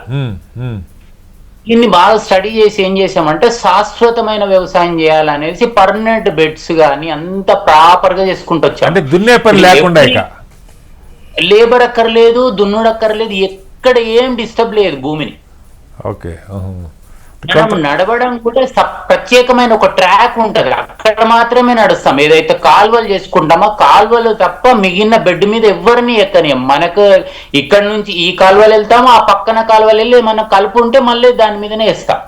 దీన్ని బాగా స్టడీ చేసి ఏం చేసామంటే శాశ్వతమైన వ్యవసాయం చేయాలనేసి పర్మనెంట్ బెడ్స్ గానీ అంత ప్రాపర్ గా చేసుకుంటూ వచ్చాం. అంటే దున్నే పని లేకుండా, లేబర్ అక్కర్లేదు, దున్నుడు అక్కర్లేదు, ఎక్కడ ఏం డిస్టర్బ్ లేదు భూమిని. ఓకే, మనం నడవడం కూడా ప్రత్యేకమైన ఒక ట్రాక్ ఉంటది, అక్కడ మాత్రమే నడుస్తాం. ఏదైతే కాలువలు చేసుకుంటామో కాలువలు తప్ప మిగిలిన బెడ్ మీద ఎవరిని ఎక్కనియం. మనకు ఇక్కడ నుంచి ఈ కాలువలు వెళ్తామో ఆ పక్కన కాలువలు వెళ్ళి మనం కలుపు ఉంటే మళ్ళీ దాని మీదనే వేస్తాం.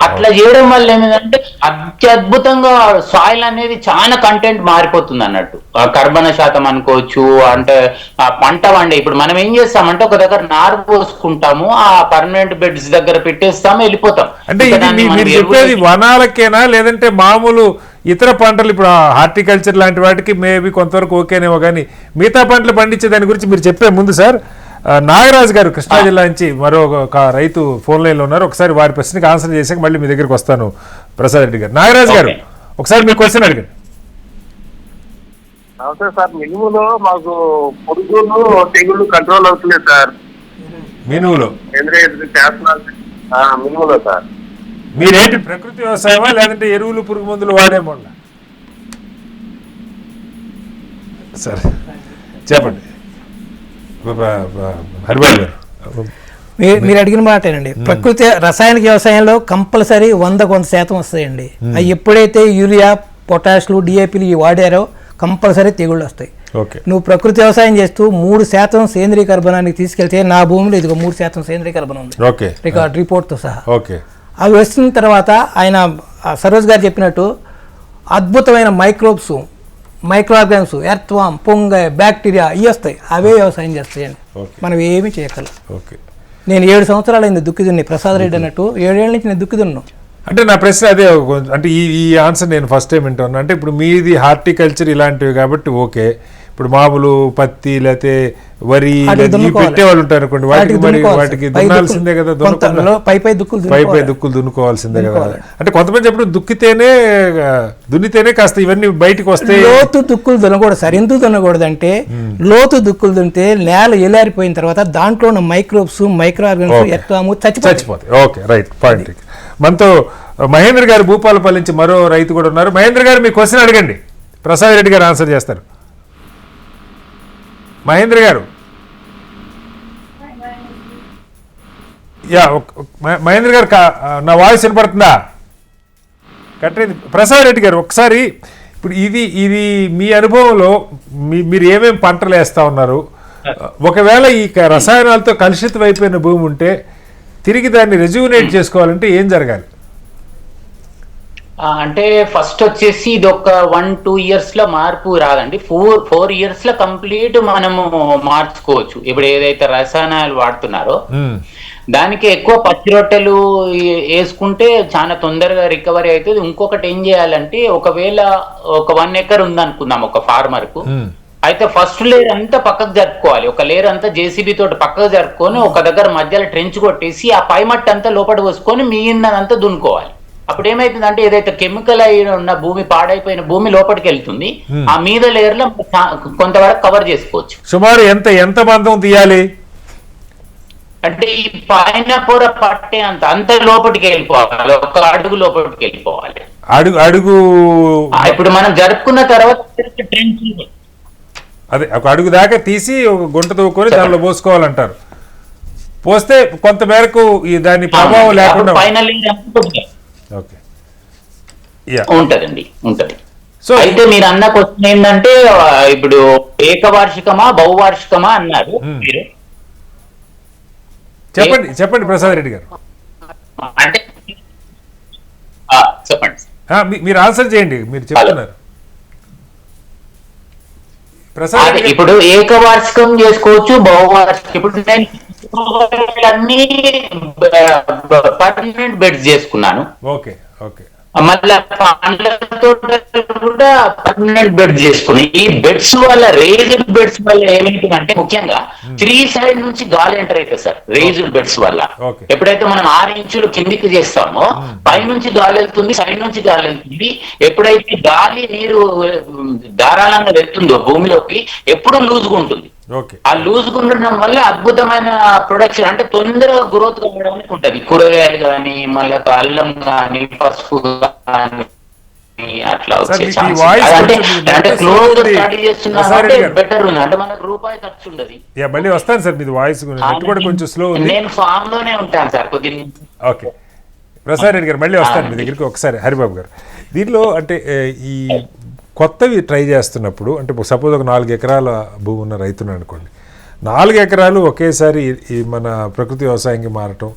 అట్లా చేయడం వల్ల ఏమిటంటే అత్యద్భుతంగా సాయిల్ అనేది చాలా కంటెంట్ మారిపోతుంది అన్నట్టు. కర్బన శాతం అనుకోవచ్చు, అంటే ఆ పంట వండే. ఇప్పుడు మనం ఏం చేస్తామంటే ఒక దగ్గర నారు పోసుకుంటాము, ఆ పర్మనెంట్ బెడ్స్ దగ్గర పెట్టేస్తాము, వెళ్ళిపోతాం. అంటే మీరు చెప్పేది వనాలకేనా లేదంటే మామూలు ఇతర పంటలు? ఇప్పుడు హార్టికల్చర్ లాంటి వాటికి మేబీ కొంతవరకు ఓకేనేమో, కానీ మిగతా పంటలు పండించే దాని గురించి మీరు చెప్పే ముందు సార్, నాగరాజు గారు కృష్ణా జిల్లా నుంచి మరో ఒక రైతు ఫోన్ లైన్లో ఉన్నారు. ఒకసారి వారి ప్రశ్నకి ఆన్సర్ చేసాక మళ్ళీ మీ దగ్గరికి వస్తాను. ప్రసాద్ రెడ్డి గారు, నాగరాజు గారు ఒకసారి మీ క్వశ్చన్ అడిగారు. నమస్తే సార్, మినుములో మాకు పురుగులు తెగుళ్ళు కంట్రోల్ అవుతున్నాయి సార్. మినుములో మినుములో సార్ మీరేంటి ప్రకృతి వ్యవసాయమా లేదంటే ఎరువులు పురుగు మందులు వాడేమో? సరే చెప్పండి హరిబాబు గారు. మీరు అడిగిన మాటేనండి. ప్రకృతి రసాయనిక వ్యవసాయంలో కంపల్సరీ 100% వస్తాయండి. అవి ఎప్పుడైతే యూరియా, పొటాష్లు, డిఏపీలు వాడారో కంపల్సరీ తెగుళ్ళు వస్తాయి. నువ్వు ప్రకృతి వ్యవసాయం చేస్తూ 3% సేంద్రీయ కర్బనానికి తీసుకెళ్తే నా భూమిలో ఇదిగో 3% సేంద్రీయ కర్బనం ఉంది, రిపోర్ట్తో సహా. అవి వస్తున్న తర్వాత ఆయన సరోజ్ గారు చెప్పినట్టు అద్భుతమైన మైక్రోబ్స్, మైక్రో ఆర్గానిమ్స్, ఎర్త్వామ్, పొంగ, బ్యాక్టీరియా ఇవి వస్తాయి. అవే వ్యవసాయం చేస్తాయండి, మనం ఏమీ చేయగలం. నేను 7 సంవత్సరాలు అయింది దుక్కిదున్ని. ప్రసాద్ రెడ్డి అన్నట్టు 7 ఏళ్ళ నుంచి నేను దుక్కిదున్నాను. అంటే నా ప్రశ్న అదే, అంటే ఈ ఆన్సర్ నేను ఫస్ట్ టైం వింటున్నాను. అంటే ఇప్పుడు మీది హార్టికల్చర్ ఇలాంటివి కాబట్టి ఓకే. ఇప్పుడు మామూలు పత్తి లేకపోతే వరి పెట్టేవాళ్ళు ఉంటారు అనుకోండి, వాటికి దున్నాల్సిందే కదా, పై దుక్కులు దున్నుకోవాల్సిందే కదా. అంటే కొంతమంది చెప్పడం దున్నితేనే కాస్త ఇవన్నీ బయటకు వస్తాయి. లోతు దుక్కులు దున్నకూడదు సార్. ఎందుకు దున్నకూడదు అంటే లోతు దుక్కులు దున్నితే నేల ఎలారిపోయిన తర్వాత దాంట్లో ఉన్న మైక్రోబ్స్, మైక్రో ఆర్గానిజమ్స్ ఎత్తాము చచ్చిపోతాయి. Okay, right point. మనతో మహేంద్ర గారు భూపాలపల్లి నుంచి మరో రైతు కూడా ఉన్నారు. మహేంద్ర గారు మీ క్వశ్చన్ అడగండి, ప్రసాద్ రెడ్డి గారు ఆన్సర్ చేస్తారు. మహేంద్ర గారు, మహేంద్ర గారు నా వాయిస్ వినపడుతుందా? కట్టేది ప్రసాద్ రెడ్డి గారు ఒకసారి ఇప్పుడు ఇది మీ అనుభవంలో మీరు ఏమేమి పంటలు వేస్తా ఉన్నారు? ఒకవేళ ఈ రసాయనాలతో కలుషితం అయిపోయిన భూమి ఉంటే తిరిగి దాన్ని రెజ్యూనేట్ చేసుకోవాలంటే ఏం జరగాలి? అంటే ఫస్ట్ వచ్చేసి ఇది ఒక 1-2 years లో మార్పు రాదండి. 4 years లో కంప్లీట్ మనము మార్చుకోవచ్చు. ఇప్పుడు ఏదైతే రసాయనాలు వాడుతున్నారో దానికి ఎక్కువ పచ్చి రొట్టెలు వేసుకుంటే చాలా తొందరగా రికవరీ అవుతుంది. ఇంకొకటి ఏం చేయాలంటే ఒకవేళ ఒక 1 acre ఉందనుకుందాం ఒక ఫార్మర్ కు, అయితే ఫస్ట్ లేయర్ అంతా పక్కకు జరుపుకోవాలి. ఒక లేయర్ అంతా జేసీబీ తోటి పక్కకు జరుపుకొని ఒక దగ్గర మధ్యలో ట్రెంచ్ కొట్టేసి ఆ పై మట్టి అంతా లోపల పోసుకొని మిగిలినదంతా దున్నుకోవాలి. అప్పుడు ఏమైతుందంటే ఏదైతే కెమికల్ అయి ఉన్న భూమి, పాడైపోయిన భూమి లోపలికి వెళ్తుంది, ఆ మీద లేయర్ లో కొంతవరకు కవర్ చేసుకోవచ్చు. సుమారు ఎంత మందం తీయాలి అంటే ఈ పైన పొర పట్టే అంత లోపలికి వెళ్ళిపోవాలి, 1 అడుగు లోపలికి వెళ్ళిపోవాలి. అడుగు ఇప్పుడు మనం జరుపుకున్న తర్వాత అదే 1 అడుగు దాకా తీసి ఒక గుంట తవ్వుకొని దానిలో పోసుకోవాలంటారు. పోస్తే కొంత మేరకు దాని ప్రభావం లేకుండా ఉంటదండి, ఉంటది. సో అయితే మీరు అన్న క్వశ్చన్ ఏంటంటే ఇప్పుడు ఏకవార్షికమా బహువార్షికమా అన్నారు మీరు. చెప్పండి ప్రసాద్ రెడ్డి గారు. అంటే చెప్పండి, మీరు ఆన్సర్ చేయండి, మీరు చెప్తున్నారు. ప్రసాద్ ఇప్పుడు ఏకవార్షికం చేసుకోవచ్చు, బహువార్షికం. ఇప్పుడు నేను అన్ని పర్మనెంట్ బెడ్స్ చేసుకున్నాను. Okay okay. మళ్ళీ పండ్ల తోటలు కూడా పర్మనెంట్ బెడ్ చేసుకుని, ఈ బెడ్స్ వల్ల, రేజ్డ్ బెడ్స్ వల్ల ఏమైందంటే ముఖ్యంగా 3 సైడ్ నుంచి గాలి ఎంటర్ అవుతుంది సార్. రేజ్డ్ బెడ్స్ వల్ల ఎప్పుడైతే మనం 6 ఇంచులు కిందికి చేస్తామో పై నుంచి గాలి వెళ్తుంది, సైడ్ నుంచి గాలి వెళ్తుంది. ఎప్పుడైతే గాలి నీరు ధారాళంగా వెళ్తుందో భూమిలోకి ఎప్పుడు లూజ్గా ఉంటుంది. ఆ లూజ్ ఉండడం వల్ల అద్భుతమైన ప్రొడక్షన్, అంటే తొందరగా గ్రోత్ కావడానికి ఉంటది. కూరగాయలు కానీ, మళ్ళీ అల్లం కానీ, పసుపు కానీ అట్లా వచ్చే ఛాన్స్. అంటే క్లోజ్ స్టడీ చేస్తున్నా బెటర్ ఉంది, అంటే మనకు రూపాయి ఖర్చు ఉండదు. మళ్ళీ వస్తాను సార్, మీది వాయిస్ కూడా కొంచెం స్లో ఉంది. నేను ఫామ్ లోనే ఉంటాను సార్ కొద్దిగా. ఓకే ప్రసాద్ రెడ్డి గారు, మళ్ళీ వస్తాను మీ దగ్గరికి ఒకసారి. హరిబాబు గారు, దీంట్లో అంటే ఈ కొత్తవి ట్రై చేస్తున్నప్పుడు, అంటే సపోజ్ ఒక 4 ఎకరాల భూమి ఉన్న రైతును అనుకోండి, 4 ఎకరాలు ఒకేసారి ఈ మన ప్రకృతి వ్యవసాయంకి మారటం,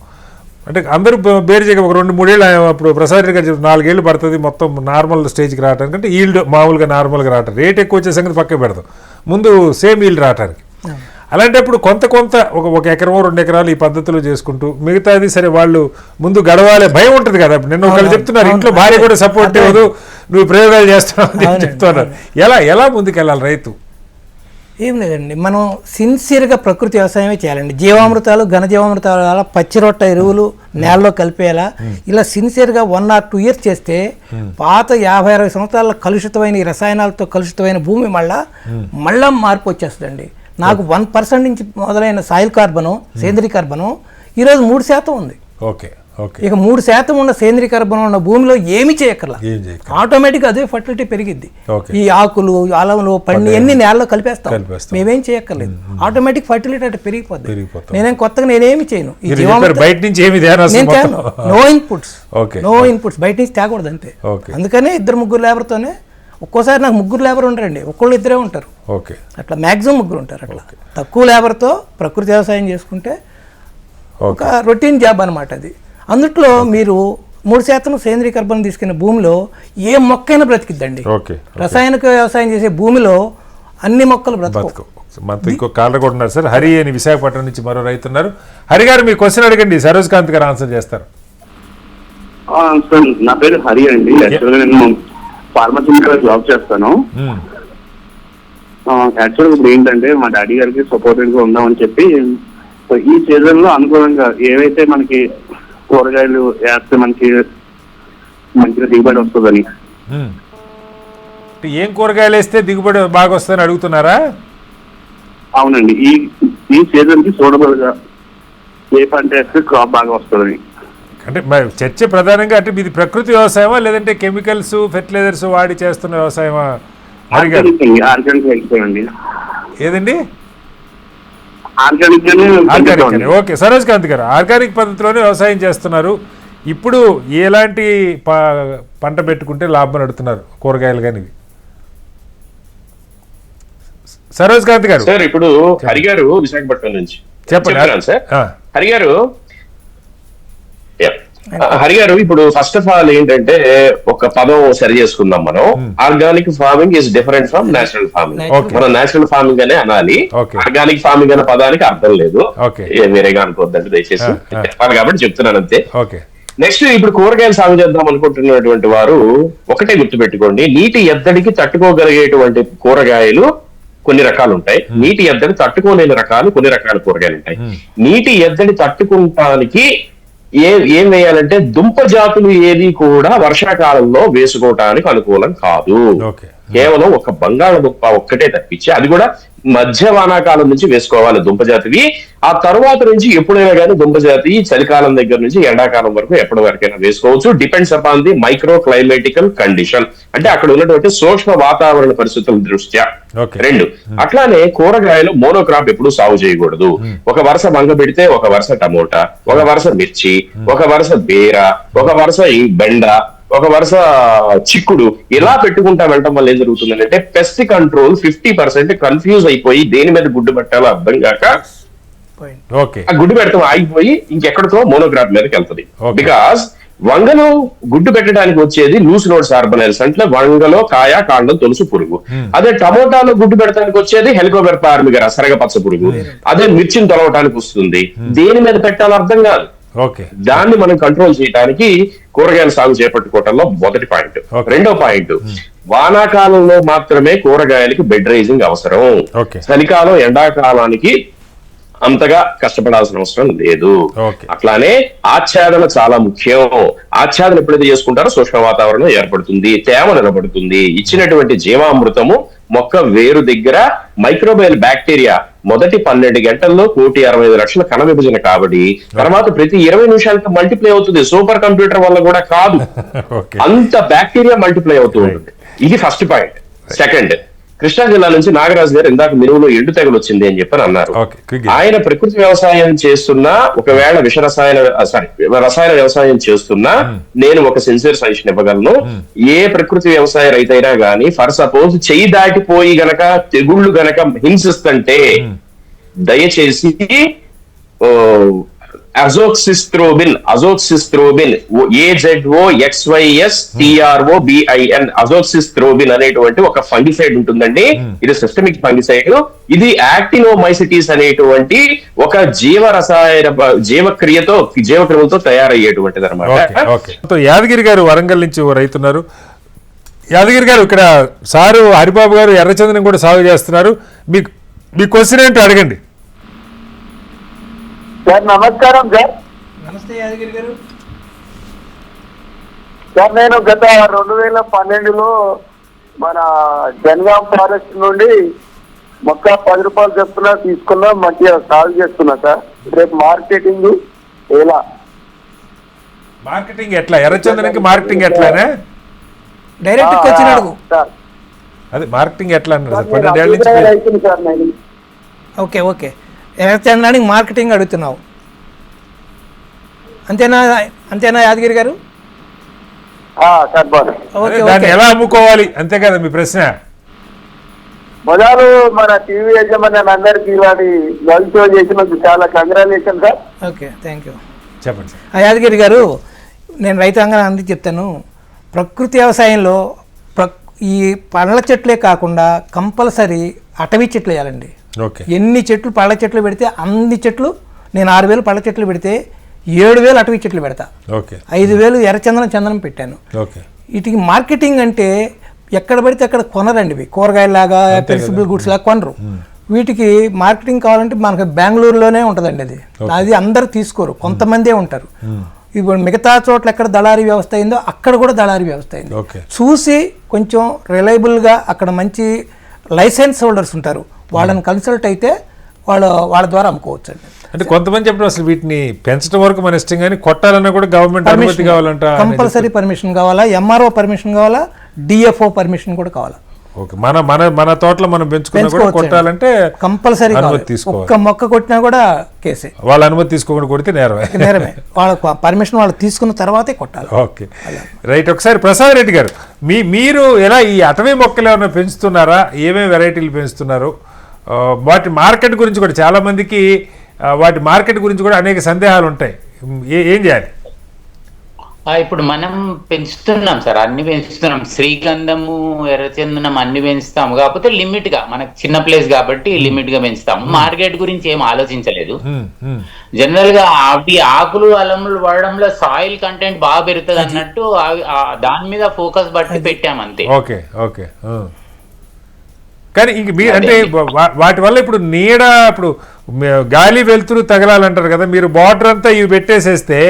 అంటే అందరూ బేర్ చేయక ఒక 2-3 ఏళ్ళు, అప్పుడు ప్రసాద్ రెడ్డి గారు 4 ఏళ్ళు పడుతుంది మొత్తం నార్మల్ స్టేజ్కి రావడానికి, అంటే ఈల్డ్ మామూలుగా నార్మల్గా రావటం, రేట్ ఎక్కువ వచ్చే సంగతి పక్క పెడతాం, ముందు సేమ్ ఈల్డ్ రావడానికి. అలాంటప్పుడు కొంత 1 ఎకరం 2 ఎకరాలు ఈ పద్ధతిలో చేసుకుంటూ, మిగతాది సరే వాళ్ళు ముందు గడవాలి, భయం ఉంటుంది కదా. నిన్న ఒకళ్ళు చెప్తున్నారు ఇంట్లో భార్య కూడా సపోర్ట్ ఇవ్వదు, నువ్వు ప్రయోగాలు చేస్తున్నావు అని చెప్తున్నారు. ఎలా ముందుకెళ్ళాలి రైతు? ఏం లేదండి, మనం సిన్సియర్గా ప్రకృతి వ్యవసాయమే చేయాలండి. జీవామృతాలు, ఘనజీవామృతాలు, అలా పచ్చిరొట్ట ఎరువులు నేలలో కలిపేలా ఇలా సిన్సియర్గా 1 or 2 years చేస్తే పాత 50-60 సంవత్సరాల కలుషితమైన ఈ రసాయనాలతో కలుషితమైన భూమి మళ్ళా మార్పు వచ్చేస్తుందండి. నాకు 1% నుంచి మొదలైన సాయిల్ కార్బను, సేంద్రీయ కార్బను ఈరోజు 3% ఉంది. ఇక 3% ఉన్న సేంద్రీయ కార్బన్ ఉన్న భూమిలో ఏమి చేయక్కర్లా, ఆటోమేటిక్ అదే ఫర్టిలిటీ పెరిగిద్ది. ఈ ఆకులు, అలములు, పండి ఎన్ని నేలలో కలిపేస్తాం, మేమేం చేయక్కర్లేదు, ఆటోమేటిక్ ఫర్టిలిటీ అంటే పెరిగిపోద్ది. నేనేమి చేయను, నో ఇన్పుట్స్ బయట నుంచి తేకూడదు అంతే. అందుకనే 2-3 లేబర్తోనే, ఒక్కోసారి నాకు 3 లేబర్ ఉంటారండి, ఒక్కళ్ళు 2 ఉంటారు, అట్లా మ్యాక్సిమం 3 ఉంటారు. అట్లా తక్కువ లేబర్తో ప్రకృతి వ్యవసాయం చేసుకుంటే ఒక రొటీన్ జాబ్ అనమాట అది. అందుట్లో మీరు 3% సేంద్రీయ కార్బన్ తీసుకున్న భూమిలో ఏ మొక్కైనా బ్రతికిద్దండి. రసాయనిక వ్యవసాయం చేసే భూమిలో అన్ని మొక్కలు బ్రతకవు. మనతో ఇంకో కాలర్ కూడా ఉన్నారు సార్, హరి అని విశాఖపట్నం నుంచి మరో రైతు ఉన్నారు. హరి గారు, మీ క్వశ్చన్ అడగండి, సరోజ్ కాంత్ గారు ఆన్సర్ చేస్తారు. నా పేరు హరి అండి, యాక్చువల్గా నేను ఫార్మస్యూటికల్ జాబ్ చేస్తాను. యాక్చువల్గా ఇప్పుడు ఏంటంటే మా డాడీ గారికి సపోర్టెడ్ గా ఉందామని చెప్పి ఈ సీజన్ లో అనుకూలంగా ఏవైతే మనకి కూరగాయలు వేస్తే మంచిగా దిగుబడి వస్తుందని. ఏం కూరగాయలు వేస్తే దిగుబడి బాగా వస్తుందని అడుగుతున్నారా? అవునండి, ఈ సీజన్ కి సూటబుల్ గా ఏ పంట వేస్తే క్రాప్ బాగా వస్తుందని. అంటే చర్చ ప్రధానంగా అంటే ఇది ప్రకృతి వ్యవసాయమా లేదంటే కెమికల్స్, ఫెర్టిలైజర్స్ వాడి చేస్తున్న వ్యవసాయమా? ఆర్గానిక్ అండి. ఏదండి? ఆర్గానిక్. ఓకే సరోజ్ కాంత్ గారు, ఆర్గానిక్ పద్ధతిలోనే వ్యవసాయం చేస్తున్నారు. ఇప్పుడు ఎలాంటి పంట పెట్టుకుంటే లాభం అడుగుతున్నారు, కూరగాయలు కానీ? సరోజ్ కాంత్ గారు సార్, ఇప్పుడు హరి గారు విశాఖపట్నం నుంచి చెప్పండి సార్. హరి గారు ఇప్పుడు ఫస్ట్ ఆఫ్ ఆల్ ఏంటంటే ఒక పదం సరి చేసుకుందాం మనం. Organic farming is different from natural farming. మనం నేచురల్ ఫార్మింగ్ అనే అనాలి, ఆర్గానిక్ ఫార్మింగ్ అనే పదానికి అర్థం లేదు, వేరేగా అనుకోవద్దంటే దయచేసి చెప్పాలి కాబట్టి చెప్తున్నాను అంతే. నెక్స్ట్, ఇప్పుడు కూరగాయలు సాగు చేద్దాం అనుకుంటున్నటువంటి వారు ఒకటే గుర్తుపెట్టుకోండి, నీటి ఎద్దడికి తట్టుకోగలిగేటువంటి కూరగాయలు కొన్ని రకాలు ఉంటాయి, నీటి ఎద్దడి తట్టుకోలేని రకాలు కొన్ని రకాల కూరగాయలు ఉంటాయి. నీటి ఎద్దడి తట్టుకుంటానికి ఏం వేయాలంటే దుంప జాతులు ఏది కూడా వర్షాకాలంలో వేసుకోవటానికి అనుకూలం కాదు. కేవలం ఒక బంగాళదుంప ఒక్కటే తప్పించి, అది కూడా మధ్య వానాకాలం నుంచి వేసుకోవాలి దుంప జాతివి. ఆ తర్వాత నుంచి ఎప్పుడైనా కానీ దుంప జాతి చలికాలం దగ్గర నుంచి ఎండాకాలం వరకు ఎప్పటి వరకైనా వేసుకోవచ్చు. Depends upon the micro climatical condition, అంటే అక్కడ ఉన్నటువంటి సూక్ష్మ వాతావరణ పరిస్థితుల దృష్ట్యా. 2, అట్లానే కూరగాయలు మోనోక్రాప్ ఎప్పుడు సాగు చేయకూడదు. ఒక వరుస బంగ పెడితే ఒక వరుస టమోటా, ఒక వరుస మిర్చి, ఒక వరుస బీర, ఒక వరుస బెండ, ఒక వరుస చిక్కుడు, ఇలా పెట్టుకుంటా వెళ్ళటం వల్ల ఏం జరుగుతుంది అంటే పెస్ట్ కంట్రోల్ 50% కన్ఫ్యూజ్ అయిపోయి దేని మీద గుడ్డు పట్టాలో అర్థం కాక Point. ఓకే ఆ గుడ్డు పెడతాం ఆగిపోయి ఇంకెక్కడితో మోనోగ్రాఫ్ మీదకి వెళ్తుంది. Okay. బికాస్ వంగలో గుడ్డు పెట్టడానికి వచ్చేది లూస్ నోట్స్ ఆర్బనైల్స్ అంటే వంగలో కాయ కాండం తొలుసు పురుగు. అదే టమోటాలో గుడ్డు పెట్టడానికి వచ్చేది హెలికోబెర్ప ఆర్మిగర సరగపచ్చ పురుగు. అదే మిర్చిని తొలవటానికి వస్తుంది. దేని మీద పెట్టాలో అర్థం కాదు. ఓకే దాన్ని మనం కంట్రోల్ చేయడానికి కూరగాయల సాగు చేపట్టుకోవటంలో మొదటి పాయింట్. Okay. రెండో పాయింట్, వానాకాలంలో మాత్రమే కూరగాయలకి బెడ్ రైజింగ్ అవసరం. Okay. చలికాలం ఎండాకాలానికి అంతగా కష్టపడాల్సిన అవసరం లేదు. Okay. అట్లానే ఆచ్ఛాదన చాలా ముఖ్యం. ఆచ్ఛాదన ఎప్పుడైతే చేసుకుంటారో సూక్ష్మ వాతావరణం ఏర్పడుతుంది, తేమ నిలబడుతుంది. ఇచ్చినటువంటి జీవామృతము మొక్క వేరు దగ్గర మైక్రోబయల్ బ్యాక్టీరియా మొదటి 12 గంటల్లో 1,65,00,000 కణ విభజన కాబట్టి తర్వాత ప్రతి 20 నిమిషాలకు మల్టిప్లై అవుతుంది. సూపర్ కంప్యూటర్ వల్ల కూడా కాదు, ఓకే అంత బ్యాక్టీరియా మల్టిప్లై అవుతూ ఉంటుంది. ఇది ఫస్ట్ పాయింట్. సెకండ్, కృష్ణా జిల్లా నుంచి నాగరాజు గారు ఇందాక మినువులో ఎండు తెగలు వచ్చింది అని చెప్పని అన్నారు. Okay, quick. ఆయన ప్రకృతి వ్యవసాయం చేస్తున్నా, ఒకవేళ రసాయన వ్యవసాయం చేస్తున్నా నేను ఒక సిన్సియర్ సజెషన్ ఇవ్వగలను. ఏ ప్రకృతి వ్యవసాయ రైతైనా గానీ ఫర్ సపోజ్ చెయ్యి దాటిపోయి గనక తెగుళ్ళు గనక హింసిస్తుంటే దయచేసి అజోక్సిస్ట్రోబిన్ AZOXYSTROBIN అజోక్సిస్ట్రోబిన్ అనేటువంటి ఒక ఫంగిసైడ్ ఉంటుందండి. ఇది సిస్టమిక్ ఫంగిసైడ్. ఇది యాక్టినోమైసిటీస్ అనేటువంటి ఒక జీవక్రియలతో తయారయ్యేటువంటిది అనమాట. యాదగిరి గారు వరంగల్ నుంచి ఓ రైతున్నారు. యాదగిరి గారు, ఇక్కడ సారు హరిబాబు గారు ఎర్రచందనం కూడా సాగు చేస్తున్నారు. మీ క్వశ్చన్ ఏంటో అడగండి. సార్ నమస్కారం సార్. నమస్తే యాదగిరి గారు. సార్ నేను గత 2012లో మన జనగాం ఫారెస్ట్ నుండి మొక్క 10 రూపాయలు చెప్తున్నా తీసుకున్నా, మంచిగా సాగు చేస్తున్నా సార్. రేపు మార్కెటింగ్ ఎలా? మార్కెటింగ్ ఎట్లా? ఎర్రచందనంకి మార్కెటింగ్ ఎట్లానే? డైరెక్ట్ వచ్చిన అడుగు. సార్ అదే మార్కెటింగ్ ఎట్లా అన్నారు సార్? నేను 12 ఏళ్ళ నుంచి అభిప్రాయాలు అవుతుంది సార్. నేను ఓకే ఓకే, ఎర్రచందనానికి మార్కెటింగ్ అడుగుతున్నావు, అంతేనా యాదగిరి గారు? సార్ బాగా ఓకే దాన్ని ఓకే ఎలా అమ్ముకోవాలి అంతే కదా మీ ప్రశ్న? మొదలు మన టీవీ యజమాని అందరికీ ఇలాంటి గర్ల్ షో చేసినందుకు చాలా congratulation sir. Okay, thank you. చెప్పండి సార్. యాదగిరి గారు, నేను రైతాంగాన్ని అందుకు చెప్తాను. ప్రకృతి వ్యవసాయంలో ఈ పండ్ల చెట్లే కాకుండా కంపల్సరీ అటవీ చెట్లు వేయాలండి. ఓకే. ఎన్ని చెట్లు పళ్ళ చెట్లు పెడితే అన్ని చెట్లు, నేను 6,000 పళ్ళ చెట్లు పెడితే 7,000 అటవీ చెట్లు పెడతా. ఓకే. 5,000 ఎర్రచందనం పెట్టాను. ఓకే. వీటికి మార్కెటింగ్ అంటే ఎక్కడ పడితే అక్కడ కొనరండి. ఇవి కూరగాయలాగా పెరిసిబుల్ గుడ్స్ లాగా కొనరు. వీటికి మార్కెటింగ్ కావాలంటే మనకు బెంగళూరులోనే ఉంటుందండి. అది అందరూ తీసుకోరు, కొంతమందే ఉంటారు. ఇప్పుడు మిగతా చోట్ల ఎక్కడ దళారీ వ్యవస్థ అయిందో అక్కడ కూడా దళారీ వ్యవస్థ అయింది. చూసి కొంచెం రిలయబుల్గా అక్కడ మంచి లైసెన్స్ హోల్డర్స్ ఉంటారు, వాళ్ళని కన్సల్ట్ అయితే వాళ్ళ ద్వారా అమ్ముకోవచ్చు అండి. అంటే కొంతమంది చెప్పడం అసలు వీటిని పెంచడం వరకు మన ఇష్టం, కానీ కొట్టాలన్నా కూడా గవర్నమెంట్ అనుమతి కావాలంట. కంపల్సరీ పర్మిషన్ కావాలా, ఎంఆర్ఓ పర్మిషన్ కావాలా, డిఎఫ్ఓ పర్మిషన్ కూడా కావాలా. ఓకే. మన తోటలో మనం పెంచుకున్నా కొట్టాలంటే కంపల్సరీ అనుమతి తీసుకోవాలి. ఒక్క మొక్క కొట్టినా కూడా కేసే. వాళ్ళ అనుమతి తీసుకోకుండా కొడితే నేరమే. వాళ్ళ పర్మిషన్ వాళ్ళు తీసుకున్న తర్వాతే కొట్టాలి. Okay, right. ఒకసారి ప్రసాద్ రెడ్డి గారు, మీరు ఎలా ఈ అటవీ మొక్కలు ఏమైనా పెంచుతున్నారా? ఏమేమి వెరైటీలు పెంచుతున్నారు? వాటి మార్కెట్ గురించి కూడా చాలా మందికి వాటి మార్కెట్ గురించి కూడా అనేక సందేహాలు ఉంటాయి. ఏం చేయాలి? ఇప్పుడు మనం పెంచుతున్నాం సార్, అన్ని పెంచుతున్నాం. శ్రీగంధము, ఎర్రచందనం అన్ని పెంచుతాము. కాకపోతే లిమిట్ గా, మనకు చిన్న ప్లేస్ కాబట్టి లిమిట్ గా పెంచుతాము. మార్కెట్ గురించి ఏం ఆలోచించలేదు. జనరల్ గా అవి ఆకులు అలములు వాడడంలో సాయిల్ కంటెంట్ బాగా పెరుగుతుంది అన్నట్టు దాని మీద ఫోకస్ బట్టి పెట్టాము అంతే. Okay okay. కానీ ఇంక మీరు అంటే వాటి వల్ల ఇప్పుడు నీడ, ఇప్పుడు గాలి వెలుతురు తగలాలంటారు కదా, మీరు బార్డర్ అంతా ఇవి పెట్టేసేస్తే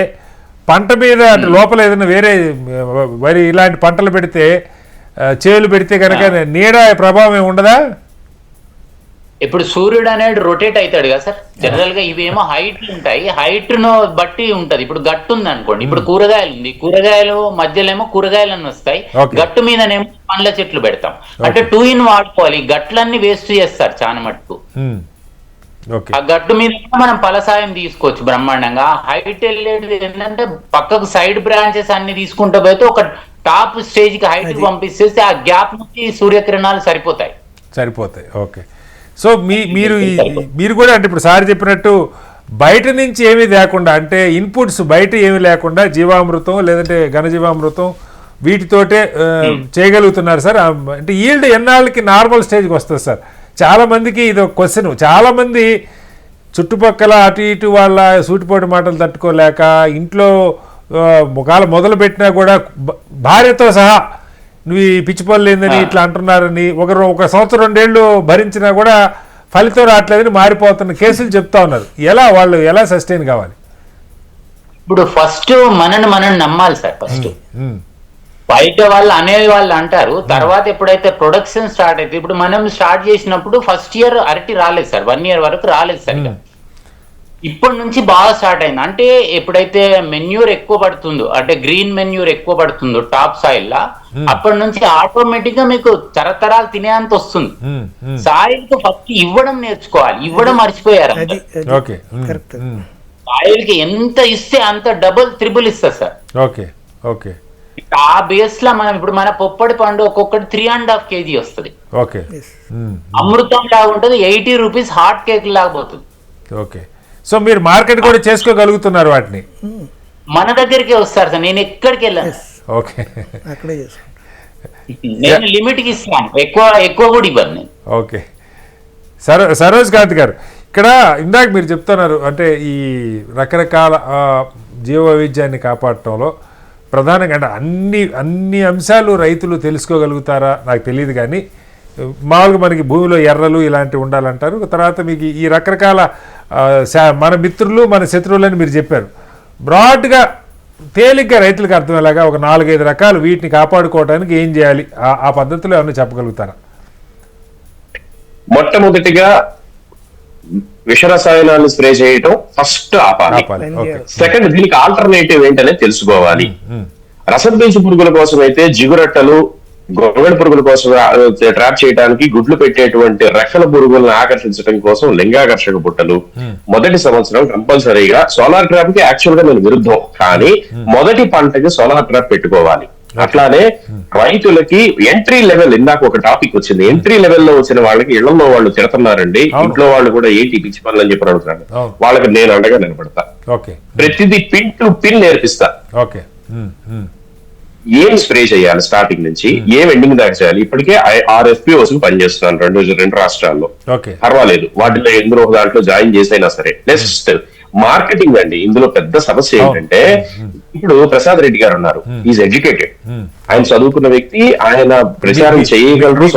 పంట మీద అంటే లోపల ఏదైనా వేరే వరి ఇలాంటి పంటలు పెడితే, చేలు పెడితే కనుక నీడ ప్రభావం ఏమి ఉండదా? ఇప్పుడు సూర్యుడు అనేది రొటేట్ అవుతాడు కదా సార్. జనరల్ గా ఇవేమో హైట్ ఉంటాయి, హైట్ ను బట్టి ఉంటది. ఇప్పుడు గట్టు ఉంది అనుకోండి, ఇప్పుడు కూరగాయలు ఉంది, కూరగాయలు మధ్యలో ఏమో కూరగాయలన్నీ వస్తాయి, గట్టు మీదనేమో పండ్ల చెట్లు పెడతాం. అంటే 2 in వాడుకోవాలి. గట్లన్నీ వేస్ట్ చేస్తారు చాలా మటుకు. ఆ గట్టు మీద మనం ఫలసాయం తీసుకోవచ్చు బ్రహ్మాండంగా. హైట్ వెళ్ళేది ఏంటంటే పక్కకు సైడ్ బ్రాంచెస్ అన్ని తీసుకుంటూ పోతే ఒక టాప్ స్టేజ్ కి హైట్ పంపిస్తే ఆ గ్యాప్ నుంచి సూర్యకిరణాలు సరిపోతాయి. ఓకే. సో మీరు కూడా అంటే ఇప్పుడు సార్ చెప్పినట్టు బయట నుంచి ఏమీ లేకుండా అంటే ఇన్పుట్స్ బయట ఏమీ లేకుండా జీవామృతం లేదంటే ఘనజీవామృతం వీటితోటే చేయగలుగుతున్నారు సార్. అంటే ఈల్డ్ ఎన్నాళ్ళకి నార్మల్ స్టేజ్కి వస్తుంది సార్? చాలా మందికి ఇది ఒక క్వశ్చన్. చాలా మంది చుట్టుపక్కల అటు ఇటు వాళ్ళ సూటిపోటి మాటలు తట్టుకోలేక ఇంట్లో ఒకవేళ మొదలు పెట్టినా కూడా భార్యతో సహా నువ్వు ఈ పిచ్చి పనులు ఏందని ఇట్లా అంటున్నారని ఒక సంవత్సరం 2 ఏళ్ళు భరించినా కూడా ఫలితం రావట్లేదని మారిపోతున్న కేసులు చెప్తా ఉన్నారు. వాళ్ళు ఎలా సస్టైన్ కావాలి? ఇప్పుడు ఫస్ట్ మనం నమ్మాలి సార్. ఫస్ట్ బయట వాళ్ళు వాళ్ళు అంటారు, తర్వాత ఎప్పుడైతే ప్రొడక్షన్ స్టార్ట్ అయితే, ఇప్పుడు మనం స్టార్ట్ చేసినప్పుడు ఫస్ట్ ఇయర్ అరటి రాలేదు సార్, 1 year వరకు రాలేదు సార్. ఇప్పటి నుంచి బాగా స్టార్ట్ అయింది. అంటే ఎప్పుడైతే మెన్యూర్ ఎక్కువ పడుతుందో, అంటే గ్రీన్ మెన్యూర్ ఎక్కువ పడుతుందో టాప్ సాయిల్ లా, అప్పటి నుంచి ఆటోమేటిక్ గా మీకు తరతరాలు తినేంత వస్తుంది. సాయిల్ కు ఫస్ట్ ఇవ్వడం నేర్చుకోవాలి, ఇవ్వడం మర్చిపోయారు. సాయిల్ కి ఎంత ఇస్తే అంత డబుల్ త్రిబుల్ ఇస్తారు సార్. ఆ బేస్ లా మనం ఇప్పుడు మన పొప్పడి పండు ఒక్కొక్కటి 3.5 kg వస్తుంది. అమృతం లాగా ఉంటుంది, 80 rupees హాట్ కేక్ లాగా పోతుంది. సో మీరు మార్కెట్ కూడా చేసుకోగలుగుతున్నారు వాటిని? మన దగ్గరికే వస్తారు సార్, నేను ఎక్కడికి వెళ్ళాను. నేను లిమిట్ కి ఇస్తాను, ఎక్కువ కూడా ఇవ్వను నేను. ఓకే. సరోజ్ కాంత్ గారు, ఇక్కడ ఇందాక మీరు చెప్తున్నారు అంటే ఈ రకరకాల జీవ వైవిధ్యాన్ని కాపాడటంలో ప్రధానంగా అంటే అన్ని అంశాలు రైతులు తెలుసుకోగలుగుతారా నాకు తెలియదు, కానీ మామూలుగా మనకి భూమిలో ఎర్రలు ఇలాంటివి ఉండాలంటారు. తర్వాత మీకు ఈ రకరకాల మన మిత్రులు మన శత్రువులని మీరు చెప్పారు. బ్రాడ్గా తేలిగ్గా రైతులకు అర్థమయ్యేలాగా ఒక 4-5 రకాలు వీటిని కాపాడుకోవడానికి ఏం చేయాలి, ఆ పద్ధతిలో ఏమన్నా చెప్పగలుగుతారా? మొట్టమొదటిగా విషరసాయనాలు స్ప్రే చేయటం ఫస్ట్ ఆపాలి. సెకండ్, దీనికి ఆల్టర్నేటివ్ ఏంటనే తెలుసుకోవాలి. రసం పీల్చు పురుగుల కోసం అయితే జిగురట్టలు, గొంగళి పురుగుల కోసం ట్రాప్ చేయడానికి గుడ్లు పెట్టేటువంటి రెక్కల పురుగులను ఆకర్షించడం కోసం లింగాకర్షక బుట్టలు మొదటి సంవత్సరం కంపల్సరీగా. సోలార్ ట్రాప్ కి యాక్చువల్ గా నేను విరుద్ధం, కానీ మొదటి పంటకి సోలార్ ట్రాప్ పెట్టుకోవాలి. అట్లానే రైతులకి ఎంట్రీ లెవెల్, ఇందాక ఒక టాపిక్ వచ్చింది, ఎంట్రీ లెవెల్ లో వచ్చిన వాళ్ళకి ఇళ్లలో వాళ్ళు తిడుతున్నారండి, ఇంట్లో వాళ్ళు కూడా ఏంటి పిచ్చి పనులు అని చెప్పి అడుగుతున్నారు. వాళ్ళకి నేను అండగా నిలబడతా, ప్రతిదీ పిన్ టు పిన్ నేర్పిస్తా. ఏం స్ప్రే చేయాలి స్టార్టింగ్ నుంచి, ఏం ఎండింగ్ దాకా చేయాలి. ఇప్పటికే 6 FPOs పనిచేస్తున్నాను రెండు రాష్ట్రాల్లో. పర్వాలేదు, వాటిలో ఎందులో దాంట్లో జాయిన్ చేసైనా సరే. నెక్స్ట్ మార్కెటింగ్ అండి. ఇందులో పెద్ద సమస్య ఏంటంటే, ఇప్పుడు ప్రసాద్ రెడ్డి గారు ఉన్నారు, ఈజ్ ఎడ్యుకేటెడ్, ఆయన చదువుకున్న వ్యక్తి, ఆయన ప్రచారం చేయగలరు.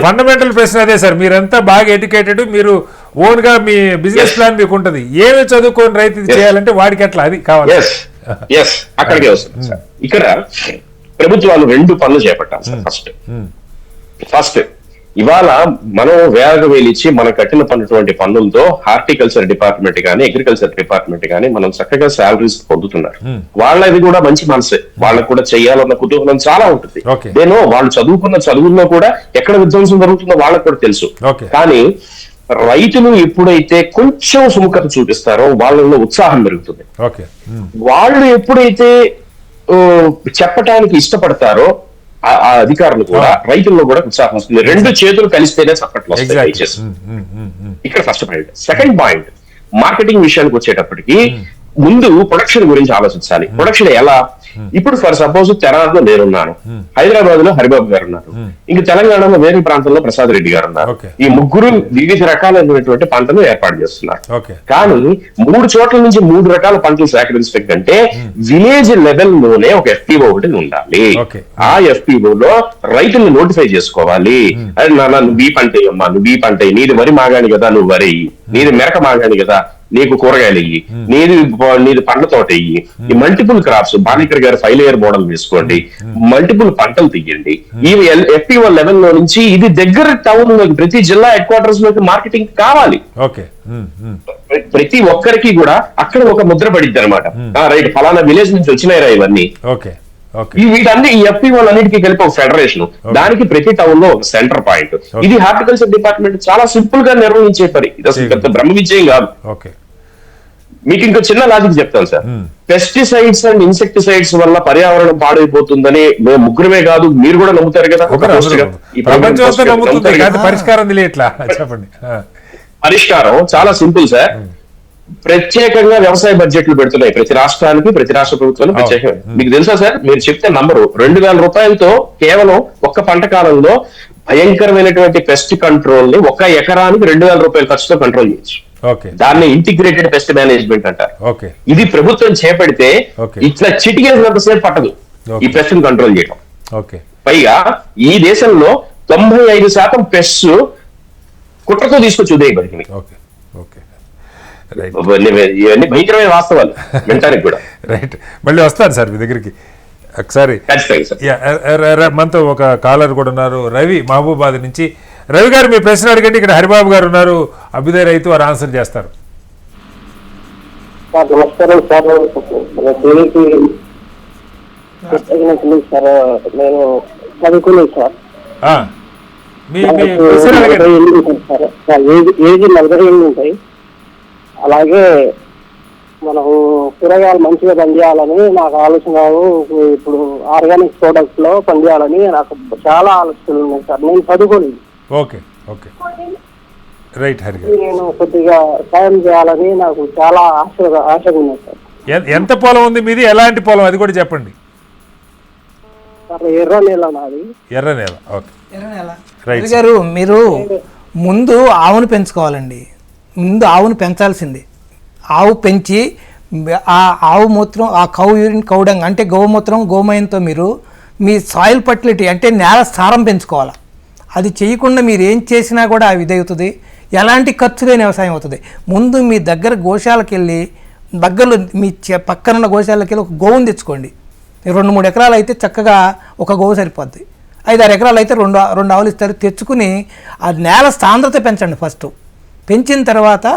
ఫండమెంటల్ ప్రశ్న అదే సార్, మీరంతా బాగా ఎడ్యుకేటెడ్, మీరు ఓన్ గా మీ బిజినెస్ ప్లాన్ మీకు ఉంటది, ఏమి చదువుకొని రైతు చేయాలంటే వాడికి ఎట్లా అది కావాలి. అక్కడికే వస్తుంది సార్. ఇక్కడ ప్రభుత్వాలు 2 పనులు చేపట్టాలి సార్. ఫస్ట్ ఇవాళ మనం వేలిచ్చి మనం కట్టిన పన్నటువంటి పన్నులతో హార్టికల్చర్ డిపార్ట్మెంట్ కానీ అగ్రికల్చర్ డిపార్ట్మెంట్ కానీ మనం చక్కగా శాలరీస్ పొందుతున్నారు. వాళ్ళది కూడా మంచి మనసే, వాళ్ళకు కూడా చేయాలన్న కుతూహలం చాలా ఉంటుంది. నేను వాళ్ళు చదువుకున్న చదువుల్లో కూడా ఎక్కడ విధ్వంసం జరుగుతుందో వాళ్ళకు కూడా తెలుసు. కానీ రైతులు ఎప్పుడైతే కొంచెం సుముఖత చూపిస్తారో వాళ్ళలో ఉత్సాహం పెరుగుతుంది. వాళ్ళు ఎప్పుడైతే చెప్పటానికి ఇష్టపడతారో ఆ అధికారులు కూడా రైతుల్లో కూడా ఉత్సాహం వస్తుంది. 2 చేతులు కలిస్తేనే చప్పట్లు వస్తాయి. ఇక్కడ first point. Second point, marketing విషయానికి వచ్చేటప్పటికి ముందు ప్రొడక్షన్ గురించి ఆలోచించాలి. ప్రొడక్షన్ ఎలా? ఇప్పుడు ఫర్ సపోజ్ తెనాలిలో నేనున్నాను, హైదరాబాద్ లో హరిబాబు గారు ఉన్నారు, ఇంక తెలంగాణలో వేరే ప్రాంతంలో ప్రసాద్ రెడ్డి గారు ఉన్నారు. ఈ ముగ్గురు వివిధ రకాలైనటువంటి పంటలు ఏర్పాటు చేస్తున్నారు. కానీ 3 చోట్ల నుంచి 3 రకాల పంటలు సేకరించడం కంటే విలేజ్ లెవెల్ లోనే ఒక FPO ఒకటి ఉండాలి. ఆ FPO లో రైతుల్ని నోటిఫై చేసుకోవాలి. అదే నాన్న నువ్వు ఈ పంట అమ్మా, నువ్వు ఈ పంట, నీది వరి మాగాని కదా నువ్వు వరి, నీది మెరక మాగాని కదా నీకు కూరగాయలు ఇయ్యి, నీది పండ్ల తోట ఇయ్యి. ఈ మల్టిపుల్ క్రాప్స్, బాలికర్ గారు 5 layer మోడల్ వేసుకోండి, మల్టిపుల్ పంటలు తీయండి. ఈ FPO లెవెల్ లో నుంచి ఇది దగ్గర టౌన్ లోకి, ప్రతి జిల్లా హెడ్ క్వార్టర్స్ లోకి మార్కెటింగ్ కావాలి. ప్రతి ఒక్కరికి కూడా అక్కడ ఒక ముద్ర పడిద్ది అనమాట. రైట్, ఫలానా విలేజ్ నుంచి వచ్చినాయిరా ఇవన్నీ. వీటన్ని ఈ FPOలన్నిటికీ కలిపి ఒక ఫెడరేషన్, దానికి ప్రతి టౌన్ లో ఒక సెంటర్ పాయింట్. ఇది హార్టికల్చర్ డిపార్ట్మెంట్ చాలా సింపుల్ గా నిర్వహించే పని. ఇది అసలు పెద్ద బ్రహ్మ విజయం కాదు. మీకు ఇంకో చిన్న లాజిక్ చెప్తాను సార్. పెస్టిసైడ్స్ అండ్ ఇన్సెక్టిసైడ్స్ వల్ల పర్యావరణం పాడైపోతుందని మేము ముగ్గురమే కాదు, మీరు కూడా నమ్ముతారు కదా. ప్రపంచం అంతా నమ్ముతుంది, కానీ పరిష్కారం తెలియట్లా. చెప్పండి. పరిష్కారం చాలా సింపుల్ సార్. ప్రత్యేకంగా వ్యవసాయ బడ్జెట్లు పెడుతున్నాయి ప్రతి రాష్ట్రానికి, ప్రతి రాష్ట్ర ప్రభుత్వానికి ప్రత్యేకంగా. మీకు తెలుసా సార్, మీరు చెప్తే నంబరు 2,000 రూపాయలతో కేవలం ఒక్క పంట కాలంలో భయంకరమైనటువంటి పెస్ట్ కంట్రోల్ ని 1 ఎకరానికి 2,000 రూపాయల ఖర్చుతో కంట్రోల్ చేయొచ్చు. దాన్ని ఇంటిగ్రేటెడ్ పెస్ట్ మేనేజ్మెంట్ అంటారు. ఇది ప్రభుత్వం చేపడితే ఇట్లా చిటికేసినంతసేపు పట్టదు ఈ పెస్ట్ కంట్రోల్ చేయడం. పైగా ఈ దేశంలో 95% పెస్ట్ కుట్రతో తీసుకొచ్చి ఉదయపడింది. ఇవన్నీ భయంకరమైన వాస్తవాలు వినటానికి కూడా. రైట్, మళ్ళీ వస్తాను సార్ మీ దగ్గరికి ఒకసారి. మనతో ఒక కాలర్ కూడా ఉన్నారు, రవి మహబూబాద్ నుంచి. రవి గారు మీ ప్రశ్న అడగండి. ఇక్కడ హరిబాబు గారు ఉన్నారు, అభ్యుదయ రైతు, వారు ఆన్సర్ చేస్తారు. నమస్కారం సార్, నేను చదువుకున్నాను సార్. ఏజ్ 48 ఉంటాయి. అలాగే మనం కూరగాయలు మంచిగా పనిచేయాలని నాకు ఆలోచన. ఇప్పుడు ఆర్గానిక్ ప్రొడక్ట్స్ లో పనిచేయాలని నాకు చాలా ఆలోచనలు ఉన్నాయి సార్. నేను చదువుకోలేదు. నేను కొద్దిగా సాయం చేయాలని నాకు చాలా ఆశగా ఉన్నాయి సార్. ఎంత పొలం ఉంది మీది, ఎలాంటి పొలం అది కూడా చెప్పండి. ఎర్ర నేల నాది. ఎర్ర నేల. రవి గారు, మీరు ముందు ఆవును పెంచుకోవాలండి. ముందు ఆవును పెంచాల్సింది. ఆవు పెంచి ఆ ఆవు మూత్రం, ఆ కౌ యూరిన్, కౌడంగ్ అంటే గోమూత్రం, గోమయంతో మీరు మీ సాయిల్ ఫర్టిలిటీ అంటే నేల సారం పెంచుకోవాలి. అది చేయకుండా మీరు ఏం చేసినా కూడా అది ఇదవుతుంది. ఎలాంటి ఖర్చు లేని వ్యవసాయం అవుతుంది. ముందు మీ దగ్గర గోశాలకు వెళ్ళి, దగ్గరలో మీ పక్కనున్న గోశాలకు వెళ్ళి ఒక గోవును తెచ్చుకోండి. 2-3 ఎకరాలు అయితే చక్కగా ఒక గోవు సరిపోద్ది. 5-6 ఎకరాలు అయితే రెండు ఆవులు ఇస్తారు. తెచ్చుకుని ఆ నేల సాంద్రత పెంచండి. ఫస్ట్ పెంచిన తర్వాత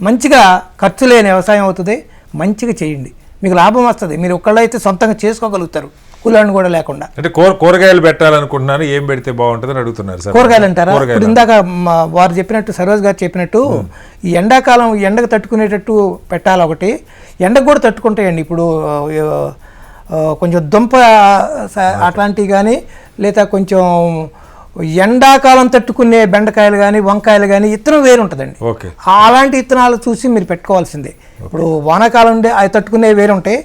మంచిగా ఖర్చు లేని వ్యవసాయం అవుతుంది. మంచిగా చేయండి, మీకు లాభం వస్తుంది. మీరు ఒక్కళ్ళైతే సొంతంగా చేసుకోగలుగుతారు, కూలీలను కూడా లేకుండా. అంటే కూరగాయలు పెట్టాలనుకుంటున్నాను, ఏం పెడితే బాగుంటుందని అడుగుతున్నారు సార్. కూరగాయలు అంటారా? ఇప్పుడు ఇందాక వారు చెప్పినట్టు, సరోజ్ గారు చెప్పినట్టు, ఈ ఎండాకాలం ఎండకు తట్టుకునేటట్టు పెట్టాలి. ఒకటి ఎండకు కూడా తట్టుకుంటాయండి. ఇప్పుడు కొంచెం దుంప అట్లాంటివి కానీ, లేదా కొంచెం ఎండాకాలం తట్టుకునే బెండకాయలు కానీ, వంకాయలు కానీ ఇత్తనం వేరు ఉంటుందండి. అలాంటి ఇత్తనాలు చూసి మీరు పెట్టుకోవాల్సిందే. ఇప్పుడు వానాకాలం ఉండే అవి తట్టుకునే వేరు ఉంటాయి.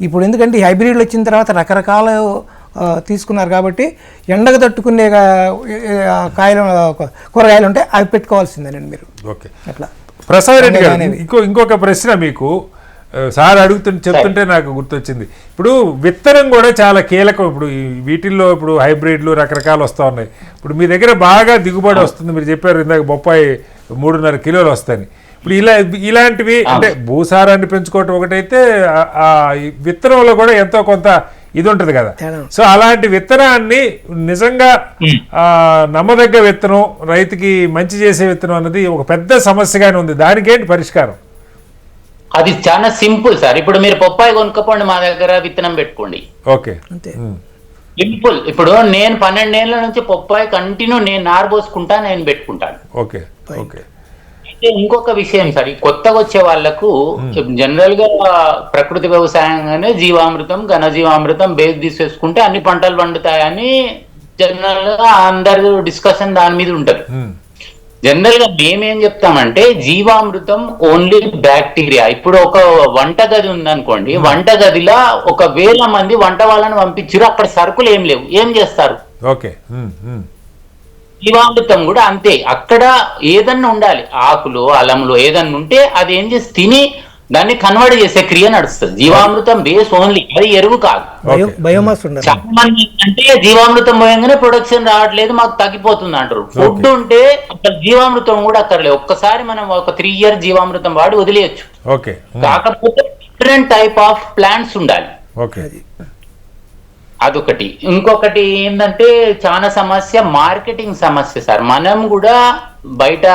ఇప్పుడు ఎందుకంటే హైబ్రిడ్లు వచ్చిన తర్వాత రకరకాల తీసుకున్నారు కాబట్టి ఎండకు తట్టుకునే కూరగాయలు ఉంటాయి, అవి పెట్టుకోవాల్సిందేనండి మీరు. అట్లా. ప్రసాద్ రెడ్డి గారు, ఇంకొక ప్రశ్న మీకు సార్ చెప్తుంటే నాకు గుర్తొచ్చింది. ఇప్పుడు విత్తనం కూడా చాలా కీలకం. ఇప్పుడు వీటిల్లో ఇప్పుడు హైబ్రిడ్లు రకరకాలు వస్తూ ఉన్నాయి. ఇప్పుడు మీ దగ్గర బాగా దిగుబడి వస్తుంది. మీరు చెప్పారు ఇందాక బొప్పాయి 3.5 కిలోలు వస్తాయని. ఇప్పుడు ఇలాంటివి అంటే భూసారాన్ని పెంచుకోవటం ఒకటైతే, ఆ విత్తనంలో కూడా ఎంతో కొంత ఇది ఉంటుంది కదా. సో అలాంటి విత్తనాన్ని నిజంగా నమ్మదగ్గ విత్తనం, రైతుకి మంచి చేసే విత్తనం అన్నది ఒక పెద్ద సమస్యగానే ఉంది. దానికేంటి పరిష్కారం? అది చాలా సింపుల్ సార్. ఇప్పుడు మీరు బొప్పాయి కొనుక్కపోండి, మా దగ్గర విత్తనం పెట్టుకోండి. సింపుల్. ఇప్పుడు నేను 12 ఏళ్ల నుంచి బొప్పాయి కంటిన్యూ నేను నారు పోసుకుంటా, నేను పెట్టుకుంటాను. అయితే ఇంకొక విషయం సార్, ఈ కొత్తగా వచ్చే వాళ్లకు జనరల్ గా ప్రకృతి వ్యవసాయంగానే జీవామృతం, ఘనజీవామృతం బేస్ తీసేసుకుంటే అన్ని పంటలు పండుతాయని జనరల్ గా అందరు డిస్కషన్ దాని మీద ఉంటది. జనరల్ గా మేమేం చెప్తామంటే జీవామృతం ఓన్లీ బ్యాక్టీరియా. ఇప్పుడు ఒక వంట గది ఉందనుకోండి, వంట గదిలో 1,000 మంది వంట వాళ్ళని పంపించారు, అక్కడ సరుకులు ఏం లేవు, ఏం చేస్తారు? జీవామృతం కూడా అంతే. అక్కడ ఏదన్నా ఉండాలి, ఆకులు, అలములు ఏదన్నా ఉంటే అది ఏం చేసి తిని దాన్ని కన్వర్ట్ చేసే క్రియ నడుస్తుంది. జీవామృతం బేస్ ఓన్లీ, అది ఎరువు కాదు. చాలా మంది అంటే జీవామృతం పోయంగానే ప్రొడక్షన్ రావట్లేదు, మాకు తగ్గిపోతుంది అంటారు. ఫుడ్ ఉంటే అక్కడ జీవామృతం కూడా అక్కర్లేదు. ఒక్కసారి మనం ఒక 3 years జీవామృతం వాడి వదిలేయచ్చు. కాకపోతే డిఫరెంట్ టైప్ ఆఫ్ ప్లాంట్స్ ఉండాలి. అదొకటి. ఇంకొకటి ఏంటంటే చాలా సమస్య మార్కెటింగ్ సమస్య సార్. మనం కూడా బయట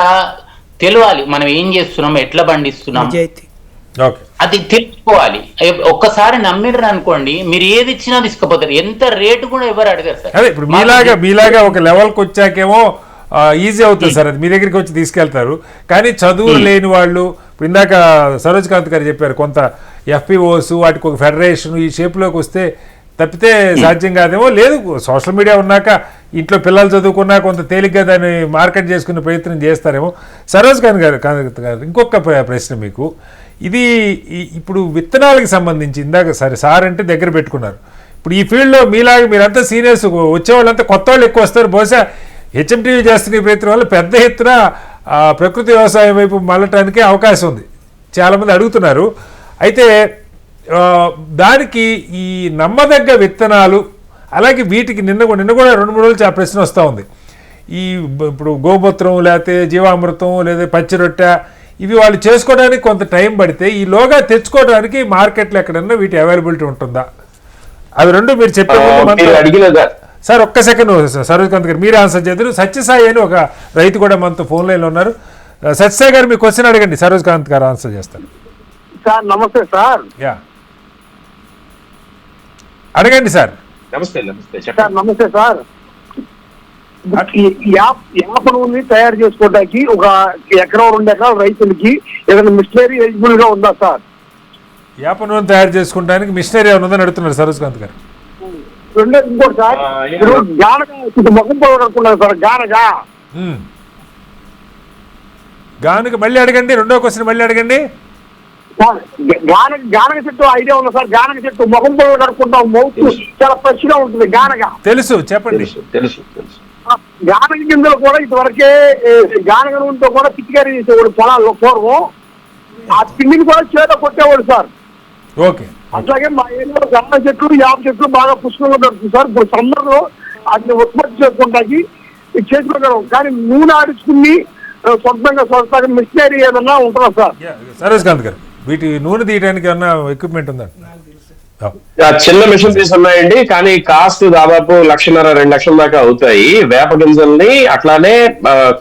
తెలియాలి మనం ఏం చేస్తున్నాం, ఎట్లా పండిస్తున్నాం, అది తెలుసుకోవాలి. ఒక్కసారి నమ్మిర్రు అనుకోండి, మీరు ఏది ఇచ్చినా తీసుకుపోతారు. ఎంత రేటు కూడా ఎవరు అడగారు సార్. అదే ఇప్పుడు మీలాగా ఒక లెవెల్కి వచ్చాకేమో ఈజీ అవుతుంది సార్, అది మీ దగ్గరికి వచ్చి తీసుకెళ్తారు. కానీ చదువు లేని వాళ్ళు, ఇప్పుడు ఇందాక సరోజ్ కాంత్ గారు చెప్పారు కొంత ఎఫ్పిఓస్ వాటికి ఒక ఫెడరేషన్ ఈ షేప్లోకి వస్తే తప్పితే సాధ్యం కాదేమో. లేదు, సోషల్ మీడియా ఉన్నాక ఇంట్లో పిల్లలు చదువుకున్నా కొంత తేలిగ్గా దాన్ని మార్కెట్ చేసుకునే ప్రయత్నం చేస్తారేమో. సరోజ్ ఖాన్ గారు ఇంకొక ప్రశ్న మీకు. ఇది ఇప్పుడు విత్తనాలకు సంబంధించి ఇందాక సార్ అంటే దగ్గర పెట్టుకున్నారు. ఇప్పుడు ఈ ఫీల్డ్లో మీలాగా మీరంతా సీనియర్స్, వచ్చేవాళ్ళంతా కొత్త వాళ్ళు ఎక్కువ వస్తారు. బహుశా హెచ్ఎంటీవీ చేస్తున్న ప్రయత్నం వల్ల పెద్ద ఎత్తున ప్రకృతి వ్యవసాయం వైపు మళ్ళటానికి అవకాశం ఉంది, చాలామంది అడుగుతున్నారు. అయితే దానికి ఈ నమ్మదగ్గ విత్తనాలు, అలాగే వీటికి నిన్న కూడా 2-3 రోజులు ఆ ప్రశ్న వస్తూ ఉంది. ఈ ఇప్పుడు గోమూత్రం లేకపోతే జీవామృతం లేదా పచ్చిరొట్టె ఇవి వాళ్ళు చేసుకోవడానికి కొంత టైం పడితే ఈలోగా తెచ్చుకోవడానికి మార్కెట్లో ఎక్కడన్నా వీటి అవైలబిలిటీ ఉంటుందా? అవి రెండు మీరు చెప్పే సార్ ఒక్క సెకండ్ సరోజ్ కాంత్ గారు మీరే ఆన్సర్ చేద్దరు. సత్యసాయి అని ఒక రైతు కూడా మనతో ఫోన్ లైన్లో ఉన్నారు. సత్యసాయి గారు మీ క్వశ్చన్ అడగండి, సరోజ్ కాంత్ గారు ఆన్సర్ చేస్తారు. సార్ నమస్తే సార్. యా అడగండి సార్. నమస్తే నమస్తే సార్ నమస్తే సార్. యాప్ నూనె తయారు చేసుకోవడానికి ఒక ఎకరం 2 ఎకరాల రైతులకి ఏదైనా మిషనరీ ఎలిజిబుల్ గా ఉందా సార్? యాప నూనె తయారు చేసుకోవడానికి మిషనరీ ఉందని అడుగుతున్నారు సరోజ్ కాంత్ గారు. రెండోది ఇంకోటి సార్, ఇప్పుడు గానగా మొఖం పోవాలనుకున్నారు సార్. గానుగ మళ్ళీ అడగండి, రెండో క్వశ్చన్ మళ్ళీ అడగండి. గానగ చెట్టు ఐడియా ఉంది సార్. గానగ చెట్టు ముఖం పోవాలనుకుంటాం, మౌత్ చాలా ఫ్రెష్ గా ఉంటుంది. తెలుసు, చెప్పండి. తెలుసు. గానగ గింజలు కూడా ఇదివరకే గానగ నూనెతో కూడా పిచ్చికారీ చేసేవాడు పొలాల్లో పూర్వం. ఆ పిండిని కూడా చేత కొట్టేవాడు సార్. ఓకే. అట్లాగే మా ఏరియాలో గన్న చెట్లు, యాప చెట్లు బాగా పుష్కలంగా దొరుకుతుంది సార్. ఇప్పుడు సమ్మర్ లో వాటిని ఉత్పత్తి చేసుకోవడానికి చేసుకోగలం, కానీ నూనె ఆడించుకుని సొంతంగా మిషనరీ ఏదన్నా ఉంటుందా సార్? సరోజ్ కాంత్ గారు, వీటి నూనె తీయడానికి ఏమన్నా ఎక్విప్మెంట్ ఉందా? చిన్న మిషనరీస్ ఉన్నాయండి, కానీ కాస్ట్ దాదాపు 1,50,000-2 లక్షల దాకా అవుతాయి. వేప గింజల్ని అట్లానే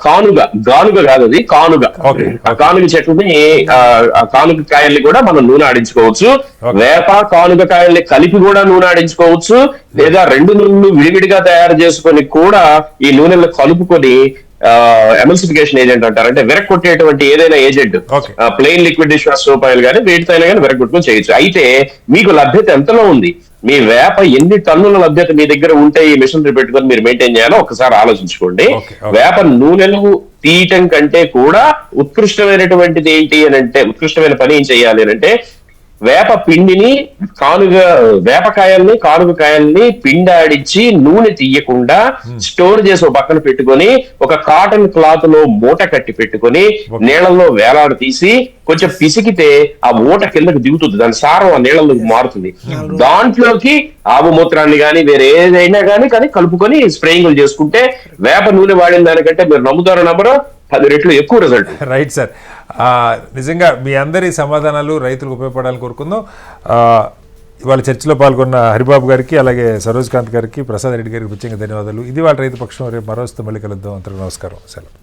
గానుగ కాదు అది కానుగ, ఆ కానుగ చెట్లని కానుగ కాయల్ని కూడా మనం నూనె ఆడించుకోవచ్చు. వేప కానుగ కాయల్ని కలిపి కూడా నూనె ఆడించుకోవచ్చు, లేదా 2 నూనెలు విడివిడిగా తయారు చేసుకొని కూడా ఈ నూనెలను కలుపుకొని ఎమల్సిఫికేషన్ ఏజెంట్ అంటారు, అంటే విరగొట్టేటువంటి ఏదైనా agent, plain liquid dish wash soap oil కానీ వీటితో కానీ విరగొట్టుకుని చేయొచ్చు. అయితే మీకు లభ్యత ఎంతలో ఉంది, మీ వేప ఎన్ని టన్నుల లభ్యత మీ దగ్గర ఉంటే ఈ మిషనరీ పెట్టుకొని మీరు మెయింటైన్ చేయాలో ఒకసారి ఆలోచించుకోండి. వేప నూనెలు తీయటం కంటే కూడా ఉత్కృష్టమైనటువంటిది ఏంటి అని అంటే, ఉత్కృష్టమైన పని ఏం చేయాలి అని అంటే, వేప పిండిని వేపకాయల్ని కానుగ కాయల్ని పిండాడిచ్చి నూనె తీయకుండా స్టోర్ చేసి ఒక పక్కన పెట్టుకొని ఒక కాటన్ క్లాత్ లో మూట కట్టి పెట్టుకొని నీళ్ళల్లో వేలాడ తీసి కొంచెం పిసికితే ఆ మూట కిందకి దిగుతుంది, దాని సారం ఆ నీళ్ళలోకి మారుతుంది. దాంట్లోకి ఆవు మూత్రాన్ని కానీ వేరే ఏదైనా కానీ కలుపుకొని స్ప్రేయింగ్ చేసుకుంటే వేప నూనె వాడిన దానికంటే మీరు నమ్ముతారో నమ్మరో 10 రెట్లు ఎక్కువ రిజల్ట్. రైట్ సార్, నిజంగా మీ అందరి సమాధానాలు రైతులకు ఉపయోగపడాలని కోరుకుందాం. ఇవాళ చర్చలో పాల్గొన్న హరిబాబు గారికి, అలాగే సరోజ్ కాంత్ గారికి, ప్రసాద్ రెడ్డి గారికి ప్రత్యేకంగా ధన్యవాదాలు. ఇది వాళ్ళ రైతు పక్షం. రేపు మరోస్తూ మళ్ళీ కలుద్దాం. అంతకు నమస్కారం. సెలవు.